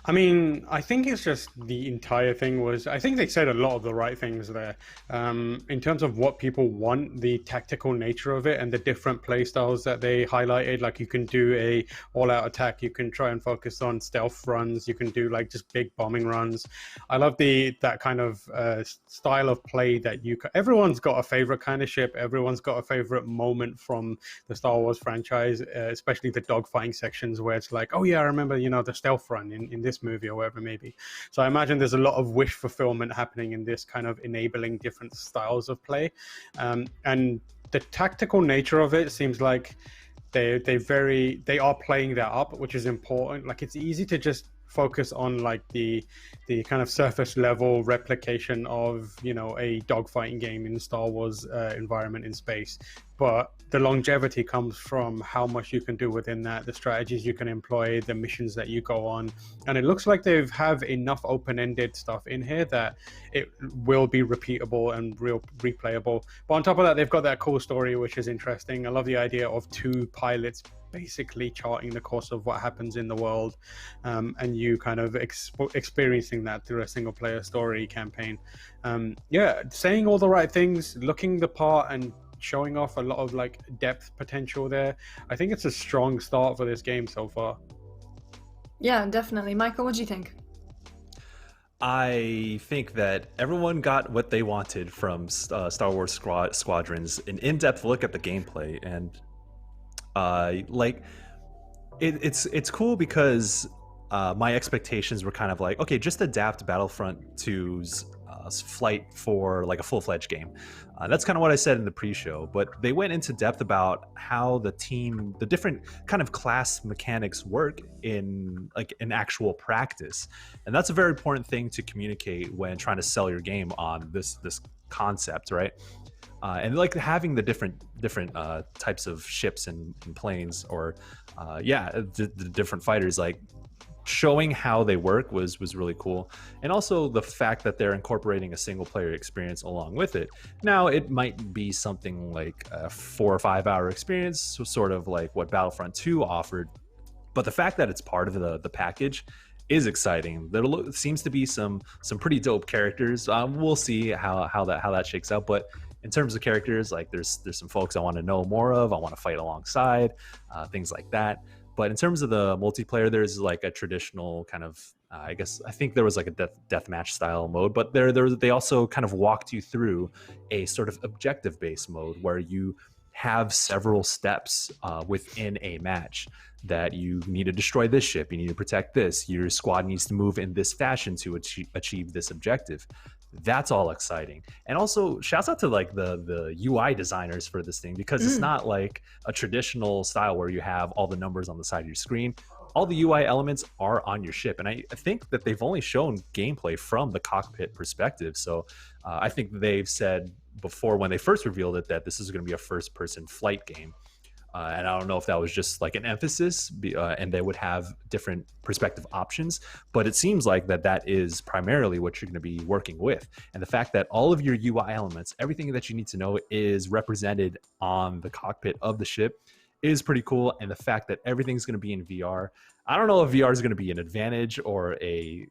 I mean, I think it's just the entire thing was, I think they said a lot of the right things there. In terms of what people want, the tactical nature of it and the different play styles that they highlighted, like you can do a all-out attack, you can try and focus on stealth runs, you can do like just big bombing runs. I love that kind of style of play that everyone's got a favorite kind of ship, everyone's got a favorite moment from the Star Wars franchise, especially the dogfighting sections where it's like, oh yeah, I remember, the stealth run in this movie or whatever it may be. So I imagine there's a lot of wish fulfillment happening in this kind of enabling different styles of play, and the tactical nature of it seems like they are playing that up, which is important. Like, it's easy to just focus on like the kind of surface level replication of a dogfighting game in the Star Wars environment in space, but the longevity comes from how much you can do within that, the strategies you can employ, the missions that you go on, and it looks like they have enough open-ended stuff in here that it will be repeatable and replayable. But on top of that, they've got that cool story, which is interesting. I love the idea of two pilots basically charting the course of what happens in the world, and you kind of experiencing that through a single player story campaign. Saying all the right things, looking the part, and showing off a lot of like depth potential there. I think it's a strong start for this game so far. Yeah, definitely. Michael, what do you think? I think that everyone got what they wanted from Star Wars Squadrons, an in-depth look at the gameplay, and it's cool because my expectations were kind of like, okay, just adapt Battlefront 2's flight for like a full-fledged game. That's kind of what I said in the pre-show, but they went into depth about how the different kind of class mechanics work in actual practice, and that's a very important thing to communicate when trying to sell your game on this concept, right? And like having the different types of ships and planes, or the different fighters, like showing how they work was really cool. And also the fact that they're incorporating a single player experience along with it. Now it might be something like a 4 or 5 hour experience, so sort of like what Battlefront 2 offered, but the fact that it's part of the package is exciting. There seems to be some pretty dope characters. We'll see how that shakes out, but in terms of characters, like there's some folks I want to know more of, I want to fight alongside, things like that. But in terms of the multiplayer, there's like a traditional kind of, I think there was like a deathmatch style mode, but they also kind of walked you through a sort of objective-based mode where you have several steps within a match that you need to destroy this ship, you need to protect this, your squad needs to move in this fashion to achieve this objective. That's all exciting. And also shouts out to like the UI designers for this thing, because it's not like a traditional style where you have all the numbers on the side of your screen. All the UI elements are on your ship, and I think that they've only shown gameplay from the cockpit perspective. So I think they've said before when they first revealed it that this is going to be a first-person flight game. And I don't know if that was just like an emphasis, and they would have different perspective options, but it seems like that is primarily what you're going to be working with. And the fact that all of your UI elements, everything that you need to know, is represented on the cockpit of the ship is pretty cool. And the fact that everything's going to be in VR, I don't know if VR is going to be an advantage or a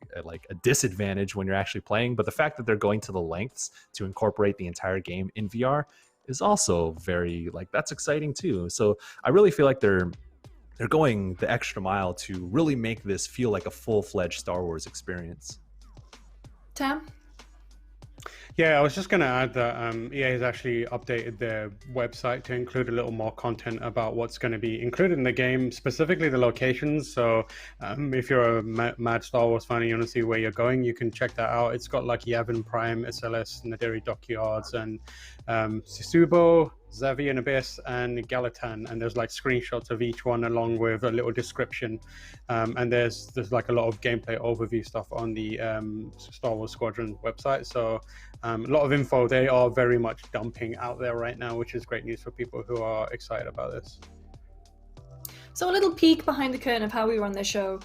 disadvantage when you're actually playing, but the fact that they're going to the lengths to incorporate the entire game in VR is also very, that's exciting too. So I really feel like they're going the extra mile to really make this feel like a full-fledged Star Wars experience. Tam? Yeah, I was just going to add that EA has actually updated their website to include a little more content about what's going to be included in the game, specifically the locations. So if you're a mad Star Wars fan and you want to see where you're going, you can check that out. It's got like Yavin Prime, SLS, Naderi Dockyards, and Sisubo, Zavian Abyss, and Galatan, and there's like screenshots of each one along with a little description, and there's like a lot of gameplay overview stuff on the Star Wars Squadron website. So a lot of info they are very much dumping out there right now, which is great news for people who are excited about this. So a little peek behind the curtain of how we run this show.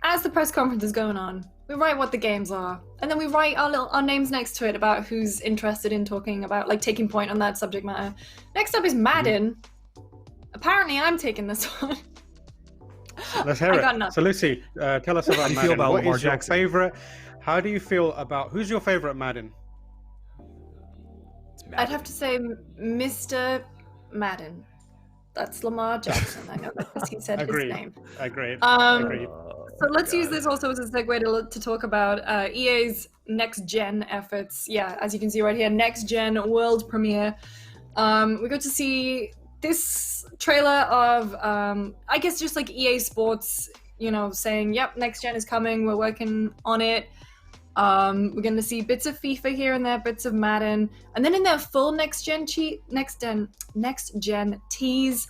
As the press conference is going on, we write what the games are, and then we write our names next to it about who's interested in talking about, like, taking point on that subject matter. Next up is Madden. apparently I'm taking this one. Let's hear I it. got nothing. So Lucy, tell us about How do you Madden. feel about What Lamar is your Jackson? favorite? How do you feel about who's your favorite Madden? I'd have to say Mr. Madden. That's Lamar Jackson. I know that because he said Agreed. his name. Agreed. So let's use this also as a segue to talk about EA's next-gen efforts. Yeah, as you can see right here, next-gen world premiere. We got to see this trailer of, I guess, just like EA Sports, saying, yep, next-gen is coming, we're working on it. We're going to see bits of FIFA here and there, bits of Madden. And then in their full next-gen tease,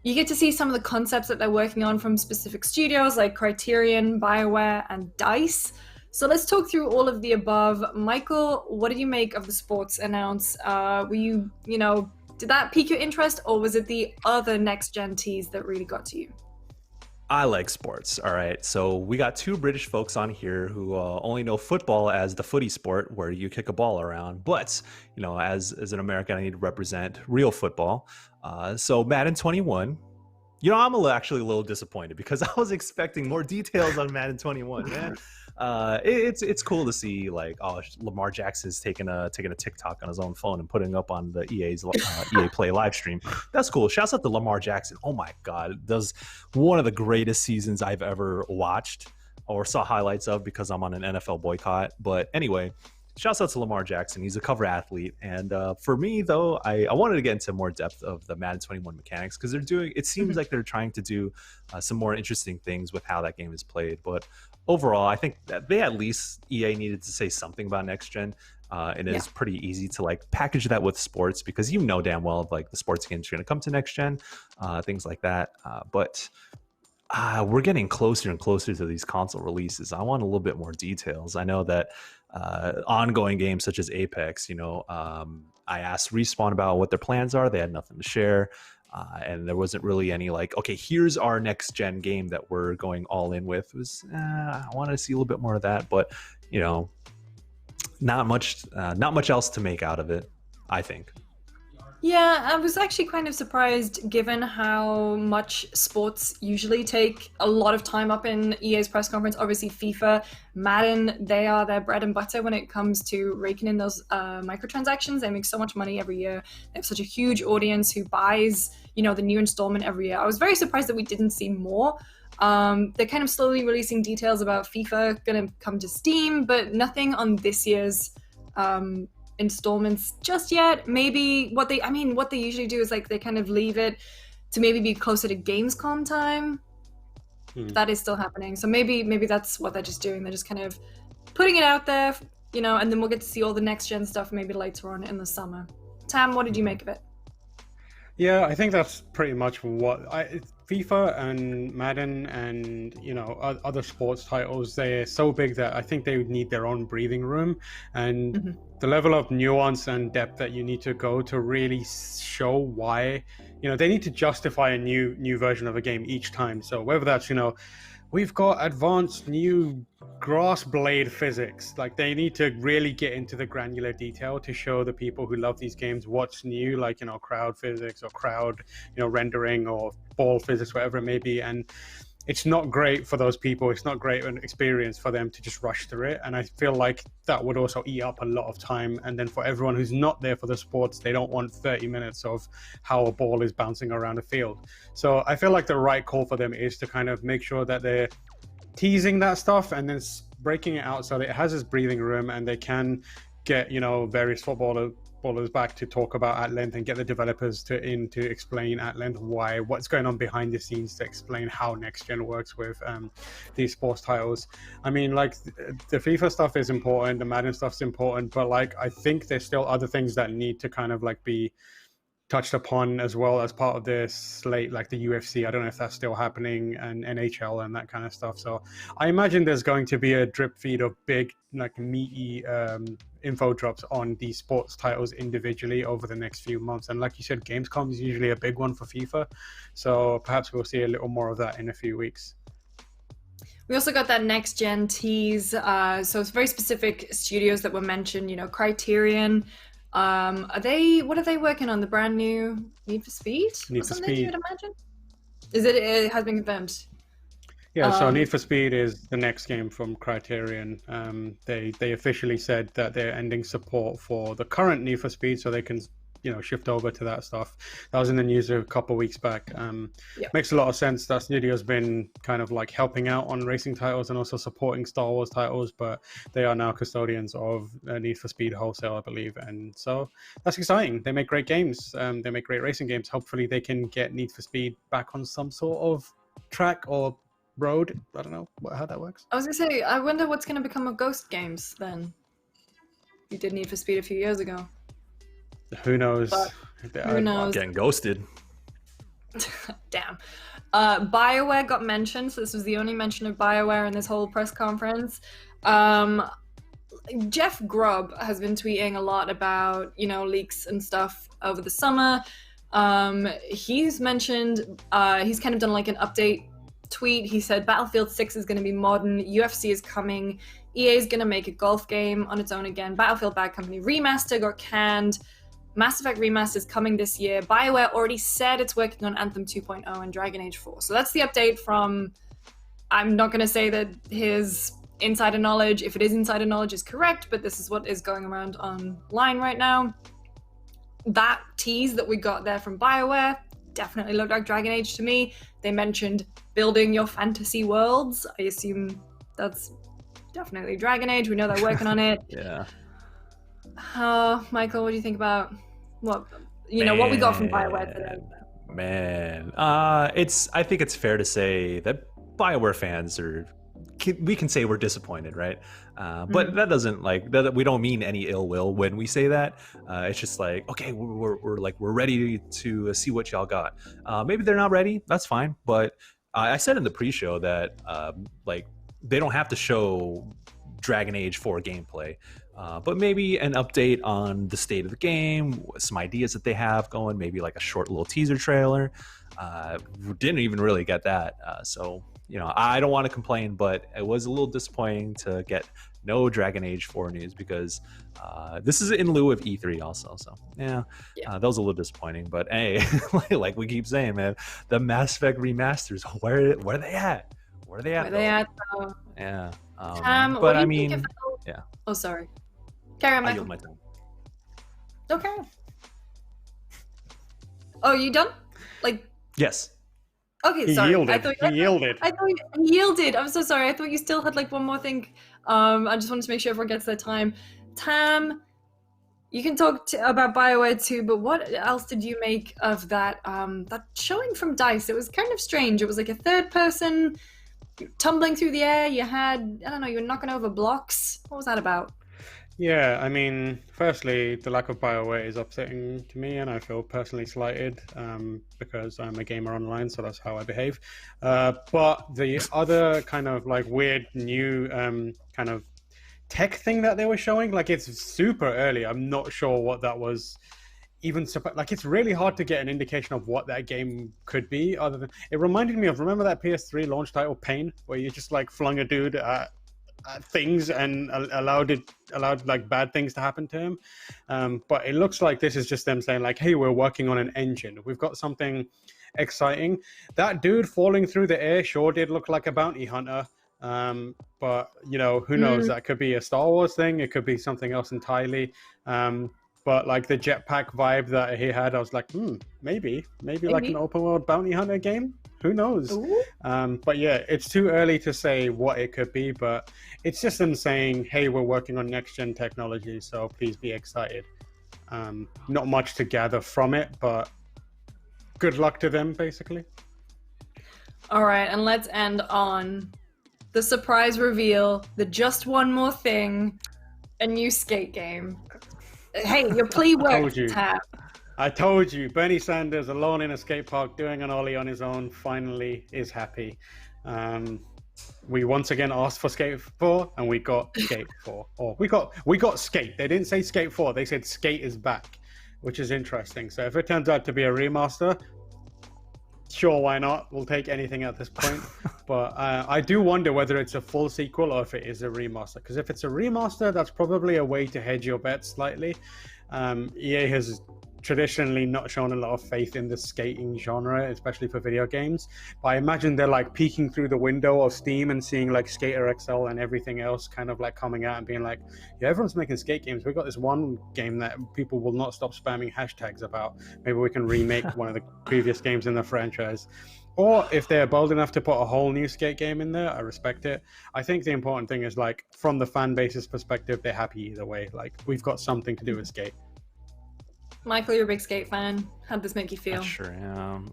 you get to see some of the concepts that they're working on from specific studios like Criterion, BioWare, and DICE. So let's talk through all of the above. Michael, what did you make of the sports announce? Were you, did that pique your interest, or was it the other next-gen tease that really got to you? I like sports. All right. So we got two British folks on here who only know football as the footy sport where you kick a ball around. But, as an American, I need to represent real football. So Madden 21. I'm actually a little disappointed because I was expecting more details on Madden 21, man. It's cool to see Lamar Jackson's taking a TikTok on his own phone and putting up on the EA's EA Play live stream. That's cool. Shouts out to Lamar Jackson. Oh my God, does one of the greatest seasons I've ever watched or saw highlights of because I'm on an NFL boycott. But anyway, shouts out to Lamar Jackson. He's a cover athlete. And for me, though, I wanted to get into more depth of the Madden 21 mechanics because it seems like they're trying to do some more interesting things with how that game is played. But overall, I think that EA needed to say something about next gen. And it's pretty easy to package that with sports because damn well the sports games are going to come to next gen, things like that. But we're getting closer and closer to these console releases. I want a little bit more details. I know that ongoing games such as Apex, I asked Respawn about what their plans are. They had nothing to share. And there wasn't really any okay, here's our next gen game that we're going all in with. I want to see a little bit more of that, but not much else to make out of it, I think. Yeah, I was actually kind of surprised given how much sports usually take a lot of time up in EA's press conference. Obviously, FIFA, Madden, they are their bread and butter when it comes to raking in those microtransactions. They make so much money every year. They have such a huge audience who buys, the new installment every year. I was very surprised that we didn't see more. They're kind of slowly releasing details about FIFA going to come to Steam, but nothing on this year's installments just yet. Maybe what they usually do is they kind of leave it to maybe be closer to Gamescom time. That is still happening. So maybe that's what they're just doing. They're just kind of putting it out there, and then we'll get to see all the next gen stuff maybe later on in the summer. Tam, what did you make of it? Yeah, I think that's pretty much what FIFA and Madden and other sports titles, they're so big that I think they would need their own breathing room, and the level of nuance and depth that you need to go to really show why they need to justify a new version of a game each time. So whether that's we've got advanced new grass blade physics. They need to really get into the granular detail to show the people who love these games what's new, crowd physics or crowd, rendering or ball physics, whatever it may be. And it's not great for those people. It's not great an experience for them to just rush through it. And I feel like that would also eat up a lot of time. And then for everyone who's not there for the sports, they don't want 30 minutes of how a ball is bouncing around the field. So I feel like the right call for them is to kind of make sure that they're teasing that stuff and then breaking it out so that it has its breathing room and they can get, various footballers back to talk about at length and get the developers to explain at length what's going on behind the scenes, to explain how next gen works with these sports titles. I mean, the FIFA stuff is important, the Madden stuff's important, but I think there's still other things that need to kind of be touched upon as well as part of this slate, like the UFC. I don't know if that's still happening, and NHL and that kind of stuff. So I imagine there's going to be a drip feed of big, meaty info drops on these sports titles individually over the next few months. And like you said, Gamescom is usually a big one for FIFA. So perhaps we'll see a little more of that in a few weeks. We also got that next gen tease. So it's very specific studios that were mentioned, Criterion, What are they working on? The brand new Need for Speed? Need or for something, Speed. you'd imagine? It has been confirmed. Yeah, so Need for Speed is the next game from Criterion. They officially said that they're ending support for the current Need for Speed, so they can shift over to that stuff. That was in the news a couple of weeks back. Makes a lot of sense. That studio's been kind of like helping out on racing titles and also supporting Star Wars titles, but they are now custodians of Need for Speed Wholesale, I believe, and so that's exciting. They make great games. They make great racing games. Hopefully they can get Need for Speed back on some sort of track or road. I don't know how that works. I was gonna say, I wonder what's gonna become of Ghost games then. You did Need for Speed a few years ago. Who knows? Who knows? Getting ghosted. Damn. BioWare got mentioned, so this was the only mention of BioWare in this whole press conference. Jeff Grubb has been tweeting a lot about, leaks and stuff over the summer. He's mentioned, he's kind of done like an update tweet. He said Battlefield 6 is going to be modern, UFC is coming, EA is going to make a golf game on its own again, Battlefield Bad Company Remaster got canned, Mass Effect Remaster is coming this year. BioWare already said it's working on Anthem 2.0 and Dragon Age 4. So that's the update from, I'm not going to say that his insider knowledge, if it is insider knowledge, is correct, but this is what is going around online right now. That tease that we got there from BioWare definitely looked like Dragon Age to me. They mentioned building your fantasy worlds. I assume that's definitely Dragon Age. We know they're working on it. Yeah. Michael, what do you think about what we got from BioWare today? Man, I think it's fair to say that BioWare fans we can say we're disappointed, right? But that doesn't we don't mean any ill will when we say that. It's just like, okay, we're ready to see what y'all got. Maybe they're not ready. That's fine. But I said in the pre-show that they don't have to show Dragon Age 4 gameplay. But maybe an update on the state of the game, some ideas that they have going, maybe like a short little teaser trailer. We didn't even really get that. So, I don't want to complain, but it was a little disappointing to get no Dragon Age 4 news because this is in lieu of E3 also. So, yeah. That was a little disappointing. But hey, like we keep saying, man, the Mass Effect remasters, where are they at? Where are they at? Yeah. But I mean, yeah. Oh, sorry. Carry on, I Michael. yield my time. Okay. Oh, you done? Yes. Okay, He sorry. yielded. He yielded. I thought you yielded. I'm so sorry. I thought you still had one more thing. I just wanted to make sure everyone gets their time. Tam, you can talk about BioWare too, but what else did you make of that that showing from DICE? It was kind of strange. It was like a third person tumbling through the air. You had, I don't know, you were knocking over blocks. What was that about? Yeah, I mean, firstly, the lack of BioWare is upsetting to me, and I feel personally slighted because I'm a gamer online, so that's how I behave. But the other kind of weird new kind of tech thing that they were showing, it's super early. I'm not sure what that was. Even it's really hard to get an indication of what that game could be. Other than it reminded me of, remember that PS3 launch title Pain, where you just flung a dude at things and allowed bad things to happen to him. But it looks like this is just them saying hey, we're working on an engine. We've got something exciting. That dude falling through the air sure did look like a bounty hunter. But who knows? That could be a Star Wars thing. It could be something else entirely. But the jetpack vibe that he had, I was like, maybe like an open world bounty hunter game. Who knows? But yeah, it's too early to say what it could be, but it's just them saying, hey, we're working on next gen technology, so please be excited. Not much to gather from it, but good luck to them, basically. All right, and let's end on the surprise reveal, the just one more thing, a new skate game. Hey, your plea worked, Tab. I told you, Bernie Sanders, alone in a skate park, doing an ollie on his own, finally is happy. We once again asked for Skate 4, and we got Skate 4. Or we got Skate. They didn't say Skate 4. They said Skate is back, which is interesting. So if it turns out to be a remaster, sure, why not? We'll take anything at this point. But I do wonder whether it's a full sequel or if it is a remaster. Because if it's a remaster, that's probably a way to hedge your bets slightly. EA has traditionally not shown a lot of faith in the skating genre, especially for video games. But I imagine they're like peeking through the window of Steam and seeing like Skater XL and everything else kind of like coming out and being like, yeah, everyone's making skate games. We've got this one game that people will not stop spamming hashtags about. Maybe we can remake one of the previous games in the franchise. Or if they're bold enough to put a whole new skate game in there, I respect it. I think the important thing is, like, from the fan base's perspective, they're happy either way. Like, we've got something to do with skate. Michael, you're a big skate fan. How'd this make you feel? I sure am.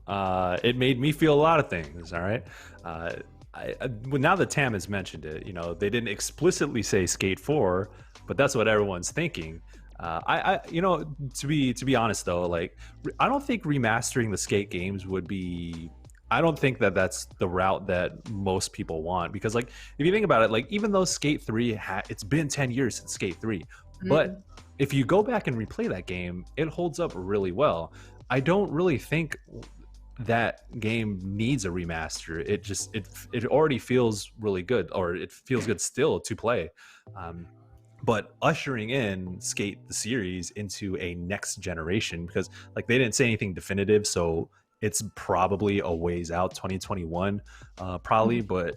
It made me feel a lot of things. All right. Well, now that Tam has mentioned it, you know, they didn't explicitly say Skate 4, but that's what everyone's thinking. You know, to be honest though, like, I don't think remastering the Skate games would be. I don't think that that's the route that most people want, because, like, if you think about it, like, even though Skate 3 it's been 10 years since Skate 3, but if you go back and replay that game, it holds up really well. I don't really think that game needs a remaster. It already feels really good, or it feels good still to play. But ushering in Skate the series into a next generation, because, like, they didn't say anything definitive, so it's probably a ways out, 2021 probably. But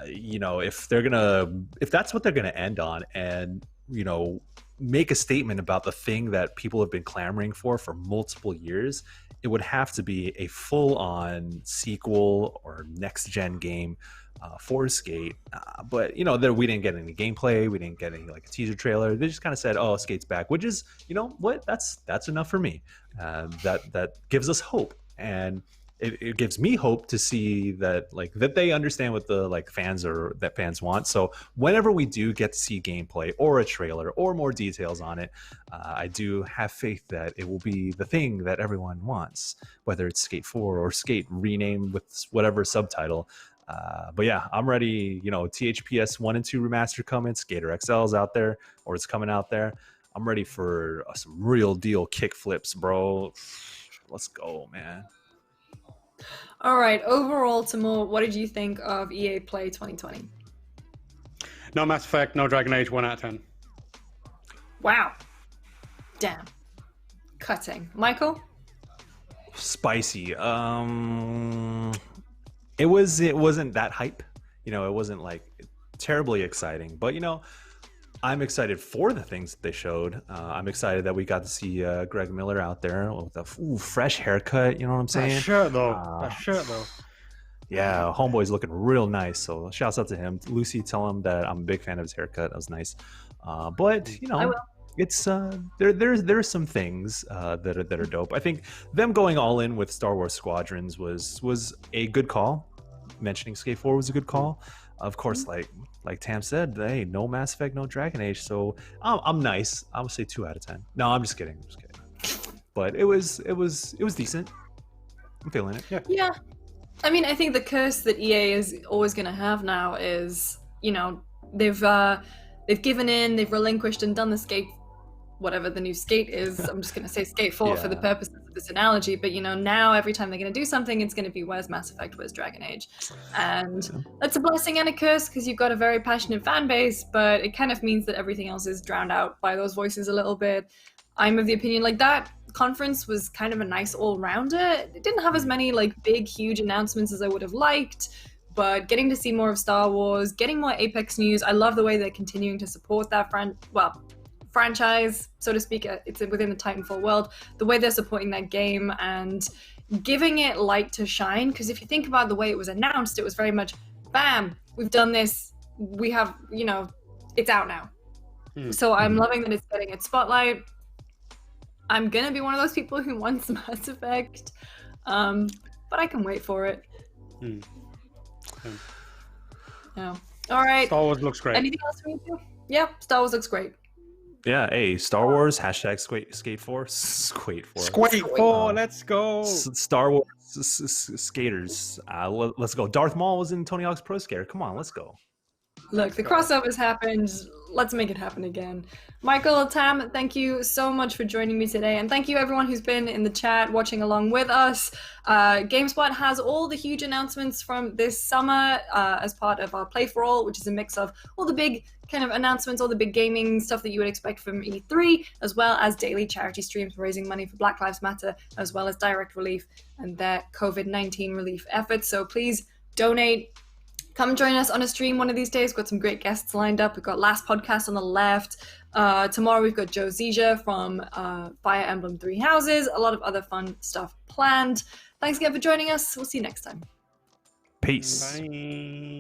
you know, if that's what they're gonna end on, and, you know, make a statement about the thing that people have been clamoring for multiple years, it would have to be a full-on sequel or next-gen game for Skate. But, you know, we didn't get any gameplay, we didn't get any, like, a teaser trailer. They just kind of said, oh, Skate's back, which is, you know what, that's enough for me. That gives us hope, and it gives me hope to see that, like, that they understand what the, like, fans want. So whenever we do get to see gameplay or a trailer or more details on it, I do have faith that it will be the thing that everyone wants, whether it's Skate 4 or Skate renamed with whatever subtitle. But yeah, I'm ready. You know, THPS 1 and 2 remaster coming, Skater XL's out there, or it's coming out there. I'm ready for some real deal kick flips, bro. Let's go, man. All right, overall, Timur, what did you think of EA Play 2020? No Mass Effect, no Dragon Age, 1 out of 10. Wow. Damn. Cutting. Michael? Spicy. It wasn't that hype. You know, it wasn't, like, terribly exciting. But, you know, I'm excited for the things that they showed. I'm excited that we got to see Greg Miller out there with a fresh haircut. You know what I'm saying? That shirt though. Yeah, homeboy's looking real nice. So shouts out to him. Lucy, tell him that I'm a big fan of his haircut. That was nice. But, you know, it's there's some things that are dope. I think them going all in with Star Wars Squadrons was a good call. Mentioning Skate 4 was a good call. Of course, like Tam said, hey, no Mass Effect, no Dragon Age. So I'm nice. I would say 2 out of 10. No, I'm just kidding. But it was decent. I'm feeling it. Yeah. I mean, I think the curse that EA is always going to have now is, you know, they've given in, they've relinquished and done the Skate, whatever the new Skate is. I'm just going to say Skate 4 for the purposes of this analogy. But, you know, now every time they're going to do something, it's going to be where's Mass Effect, where's Dragon Age. And that's a blessing and a curse, because you've got a very passionate fan base, but it kind of means that everything else is drowned out by those voices a little bit. I'm of the opinion, like, that conference was kind of a nice all-rounder. It didn't have as many, like, big, huge announcements as I would have liked, but getting to see more of Star Wars, getting more Apex news. I love the way they're continuing to support that franchise, so to speak. It's within the Titanfall world, the way they're supporting that game and giving it light to shine. Because if you think about the way it was announced, it was very much, bam, we've done this, we have, you know, it's out now. So I'm loving that it's getting its spotlight. I'm gonna be one of those people who wants Mass Effect, but I can wait for it. Yeah. All right. Star Wars looks great. Anything else we need to? Yeah, Star Wars looks great. Yeah, hey, Star Wars, hashtag Skate 4. Skate 4. Skate 4, let's go. Star Wars skaters. Let's go. Darth Maul was in Tony Hawk's Pro Skater. Come on, let's go. Look, the crossovers happened. Let's make it happen again. Michael, Tam, thank you so much for joining me today. And thank you everyone who's been in the chat watching along with us. GameSpot has all the huge announcements from this summer as part of our Play for All, which is a mix of all the big kind of announcements, all the big gaming stuff that you would expect from E3, as well as daily charity streams raising money for Black Lives Matter, as well as Direct Relief and their COVID-19 relief efforts. So please donate. Come join us on a stream one of these days. We've got some great guests lined up. We've got Last Podcast on the left. Tomorrow we've got Joe Zizia from Fire Emblem Three Houses. A lot of other fun stuff planned. Thanks again for joining us. We'll see you next time. Peace. Bye.